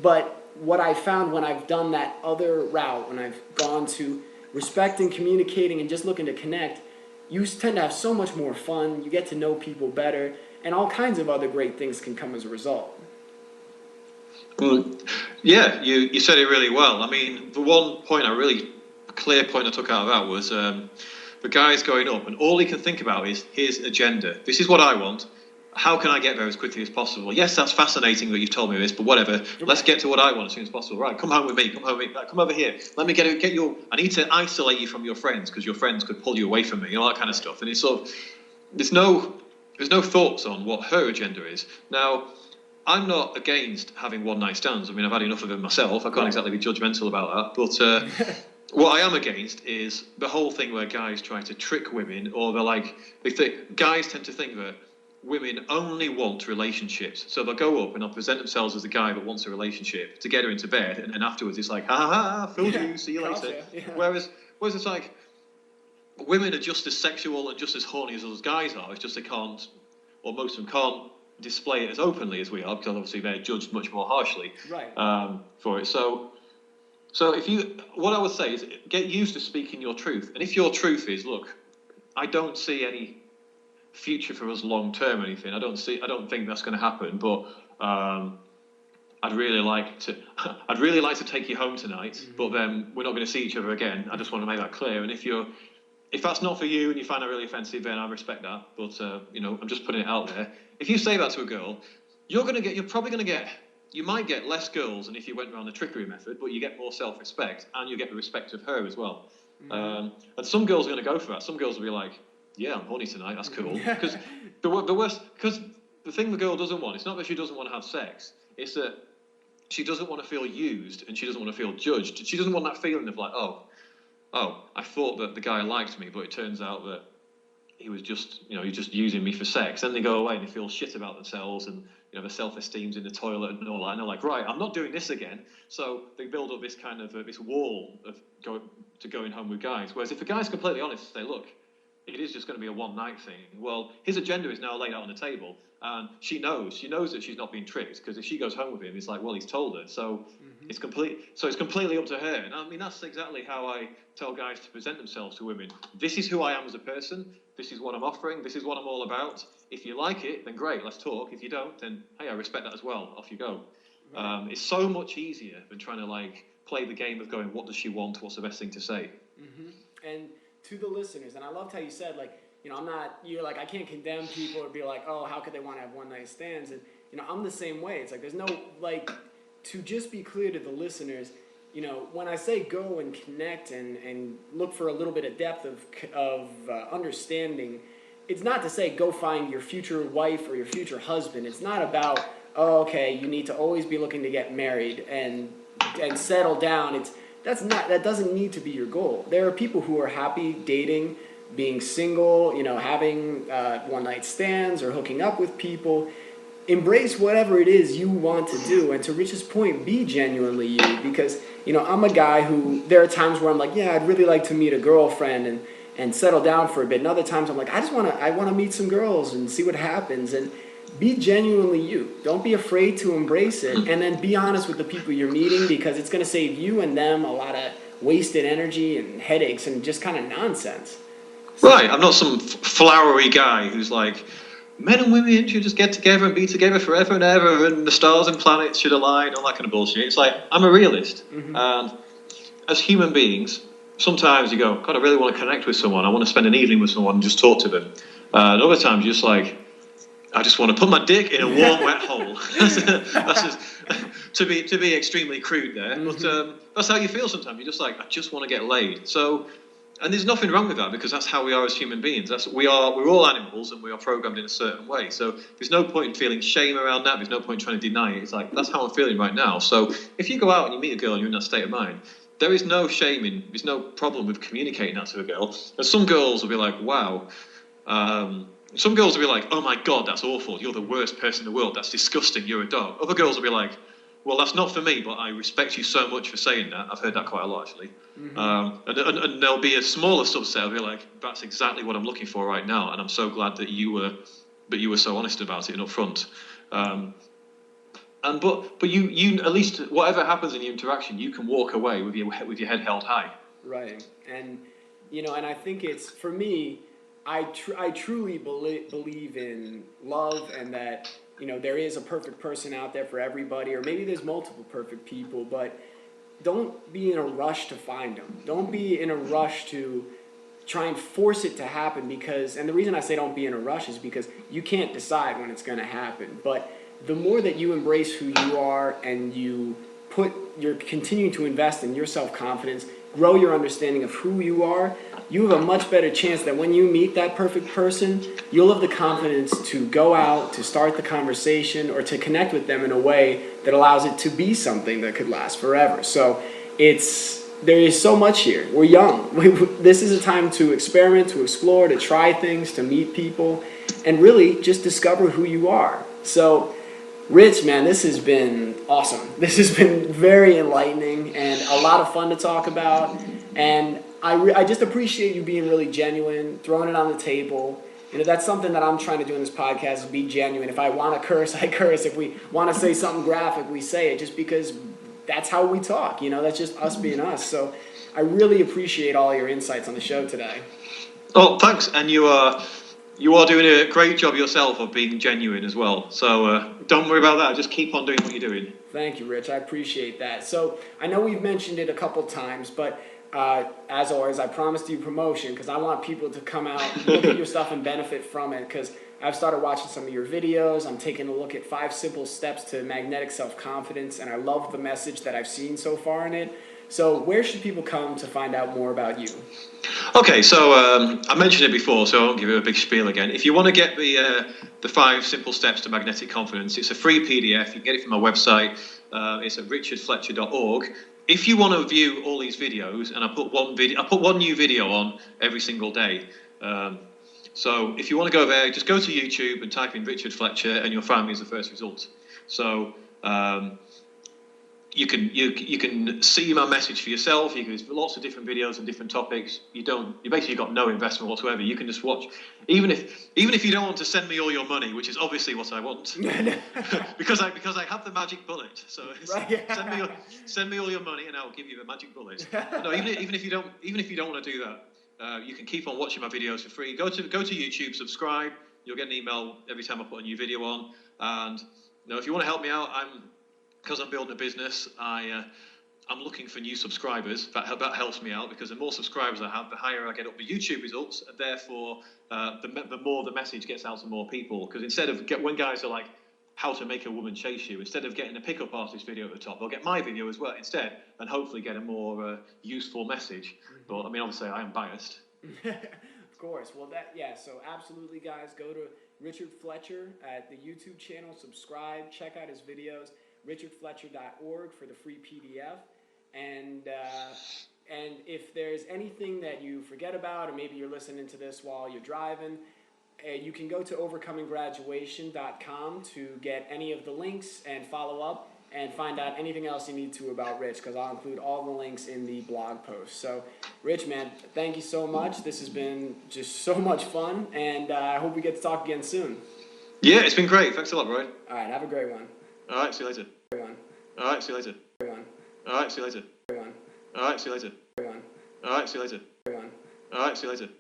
But what I found when I've done that other route, when I've gone to respecting, communicating, and just looking to connect, you tend to have so much more fun. You get to know people better, and all kinds of other great things can come as a result.
Yeah, you said it really well. I mean, the one point clear point I took out of that was the guy's going up, and all he can think about is his agenda. This is what I want. How can I get there as quickly as possible? Yes, that's fascinating that you've told me this, but whatever. Let's get to what I want as soon as possible. Right, come home with me. Come over here. Let me get your. I need to isolate you from your friends, because your friends could pull you away from me. All that kind of stuff. And it's sort of, there's no thoughts on what her agenda is. Now, I'm not against having one-night stands. I mean, I've had enough of them myself. I can't exactly be judgmental about that. But what I am against is the whole thing where guys try to trick women, or guys tend to think that women only want relationships. So they'll go up and they'll present themselves as the guy that wants a relationship to get her into bed, and then afterwards it's like, ha ha ha, fooled you, see you later. Yeah. Whereas it's like, women are just as sexual and just as horny as those guys are. It's just they can't, or most of them can't, display it as openly as we are, because obviously they're judged much more harshly for it. So what I would say is, get used to speaking your truth. And if your truth is, look, I don't see any future for us long term or anything. I don't think that's going to happen. But I'd really like to take you home tonight. Mm-hmm. But then we're not going to see each other again. I just want to make that clear. And if you're if that's not for you and you find that really offensive, then I respect that. But I'm just putting it out there. If you say that to a girl, you might get less girls than if you went around the trickery method, but you get more self-respect and you get the respect of her as well. And some girls are going to go for that. Some girls will be like, yeah, I'm horny tonight. That's cool. Because the thing the girl doesn't want, it's not that she doesn't want to have sex. It's that she doesn't want to feel used and she doesn't want to feel judged. She doesn't want that feeling of like, oh, I thought that the guy liked me, but it turns out that he was just using me for sex. Then they go away and they feel shit about themselves, and their self-esteem's in the toilet and all that. And they're like, right, I'm not doing this again. So they build up this kind of this wall of going home with guys. Whereas if a guy's completely honest and say, look, it is just going to be a one-night thing. Well, his agenda is now laid out on the table, and she knows that she's not being tricked, because if she goes home with him, it's like, well, he's told her. So it's completely up to her. And I mean, that's exactly how I tell guys to present themselves to women. This is who I am as a person. This is what I'm offering. This is what I'm all about. If you like it, then great, let's talk. If you don't, then hey, I respect that as well. Off you go. Right. It's so much easier than trying to play the game of going, what does she want? What's the best thing to say?
And to the listeners, and I loved how you said, I can't condemn people or be like, oh, how could they want to have one night stands? And, I'm the same way. It's like, there's no, to just be clear to the listeners, when I say go and connect and look for a little bit of depth of understanding, it's not to say go find your future wife or your future husband. It's not about, oh, okay, you need to always be looking to get married and settle down. That doesn't need to be your goal. There are people who are happy dating, being single, having one-night stands or hooking up with people. Embrace whatever it is you want to do, and to Rich's point, be genuinely you, because I'm a guy who, there are times where I'm like, yeah, I'd really like to meet a girlfriend and settle down for a bit, and other times I'm like, I want to meet some girls and see what happens. And be genuinely you. Don't be afraid to embrace it, and then be honest with the people you're meeting, because it's going to save you and them a lot of wasted energy and headaches and just kind of nonsense.
Right, I'm not some flowery guy who's like, men and women should just get together and be together forever and ever, and the stars and planets should align, all that kind of bullshit. It's like, I'm a realist, and as human beings, sometimes you go, God, I really want to connect with someone. I want to spend an evening with someone and just talk to them. And other times you're just like, I just want to put my dick in a warm, wet hole. That's just, to be extremely crude there, but that's how you feel sometimes. You're just like, I just want to get laid. So, and there's nothing wrong with that, because that's how we are as human beings. We're all animals, and we are programmed in a certain way. So there's no point in feeling shame around that. There's no point in trying to deny it. It's like, that's how I'm feeling right now. So if you go out and you meet a girl and you're in that state of mind, there is no shame in, there's no problem with communicating that to a girl. And some girls will be like, wow. Some girls will be like, oh my God, that's awful. You're the worst person in the world. That's disgusting. You're a dog. Other girls will be like, well, that's not for me, but I respect you so much for saying that. I've heard that quite a lot, actually. And there'll be a smaller subset that'll be like, that's exactly what I'm looking for right now, and I'm so glad that you were so honest about it and upfront. But you at least, whatever happens in the interaction, you can walk away with your head held high.
Right, and and I think it's, for me, I truly believe in love, and that there is a perfect person out there for everybody, or maybe there's multiple perfect people, but don't be in a rush to find them. Don't be in a rush to try and force it to happen, because, and the reason I say don't be in a rush is because you can't decide when it's going to happen. But the more that you embrace who you are, and you're continuing to invest in your self-confidence, grow your understanding of who you are, you have a much better chance that when you meet that perfect person, you'll have the confidence to go out, to start the conversation, or to connect with them in a way that allows it to be something that could last forever. So there is so much here. We're young. This is a time to experiment, to explore, to try things, to meet people, and really just discover who you are. So, Rich, man, this has been awesome. This has been very enlightening and a lot of fun to talk about. And I just appreciate you being really genuine, throwing it on the table. That's something that I'm trying to do in this podcast, is be genuine. If I want to curse, I curse. If we want to say something graphic, we say it, just because that's how we talk. That's just us being us. So I really appreciate all your insights on the show today.
Oh, thanks. And you are doing a great job yourself of being genuine as well. So don't worry about that. Just keep on doing what you're doing.
Thank you, Rich. I appreciate that. So I know we've mentioned it a couple times, but As always, I promised you promotion because I want people to come out, look at your stuff, and benefit from it. Because I've started watching some of your videos. I'm taking a look at 5 simple steps to magnetic self-confidence, and I love the message that I've seen so far in it. So where should people come to find out more about you?
Okay, so I mentioned it before, so I won't give you a big spiel again. If you want to get the 5 simple steps to magnetic confidence, it's a free PDF. You can get it from my website. It's at richardfletcher.org. If you want to view all these videos, and I put one new video on every single day. So if you want to go there, just go to YouTube and type in Richard Fletcher, and you'll find me as the first result. So you can see my message for yourself. There's lots of different videos and different topics. You basically got no investment whatsoever. You can just watch, even if you don't want to send me all your money, which is obviously what I want, because I have the magic bullet. So send me all your money, and I'll give you the magic bullet. No, even if you don't want to do that. You can keep on watching my videos for free. Go to YouTube, subscribe. You'll get an email every time I put a new video on. And if you want to help me out, because I'm building a business, I'm looking for new subscribers. That helps me out because the more subscribers I have, the higher I get up the YouTube results, and therefore the more the message gets out to more people. Because instead of when guys are like, how to make a woman chase you, instead of getting a pickup artist video at the top, they'll get my video as well instead, and hopefully get a more useful message. But I mean, obviously, I am biased.
Of course. Well, so absolutely, guys, go to Richard Fletcher at the YouTube channel, subscribe, check out his videos, richardfletcher.org for the free PDF, and if there's anything that you forget about, or maybe you're listening to this while you're driving, you can go to overcominggraduation.com to get any of the links and follow up and find out anything else you need to about Rich, because I'll include all the links in the blog post. So, Rich, man, thank you so much. This has been just so much fun, and I hope we get to talk again soon.
Yeah, it's been great. Thanks a lot, Roy.
All right, have a great one.
All right, see you later. All right, see you later. All right, see you later. All right, see you later. All right, see you later. All right, see you later. All right, see you later.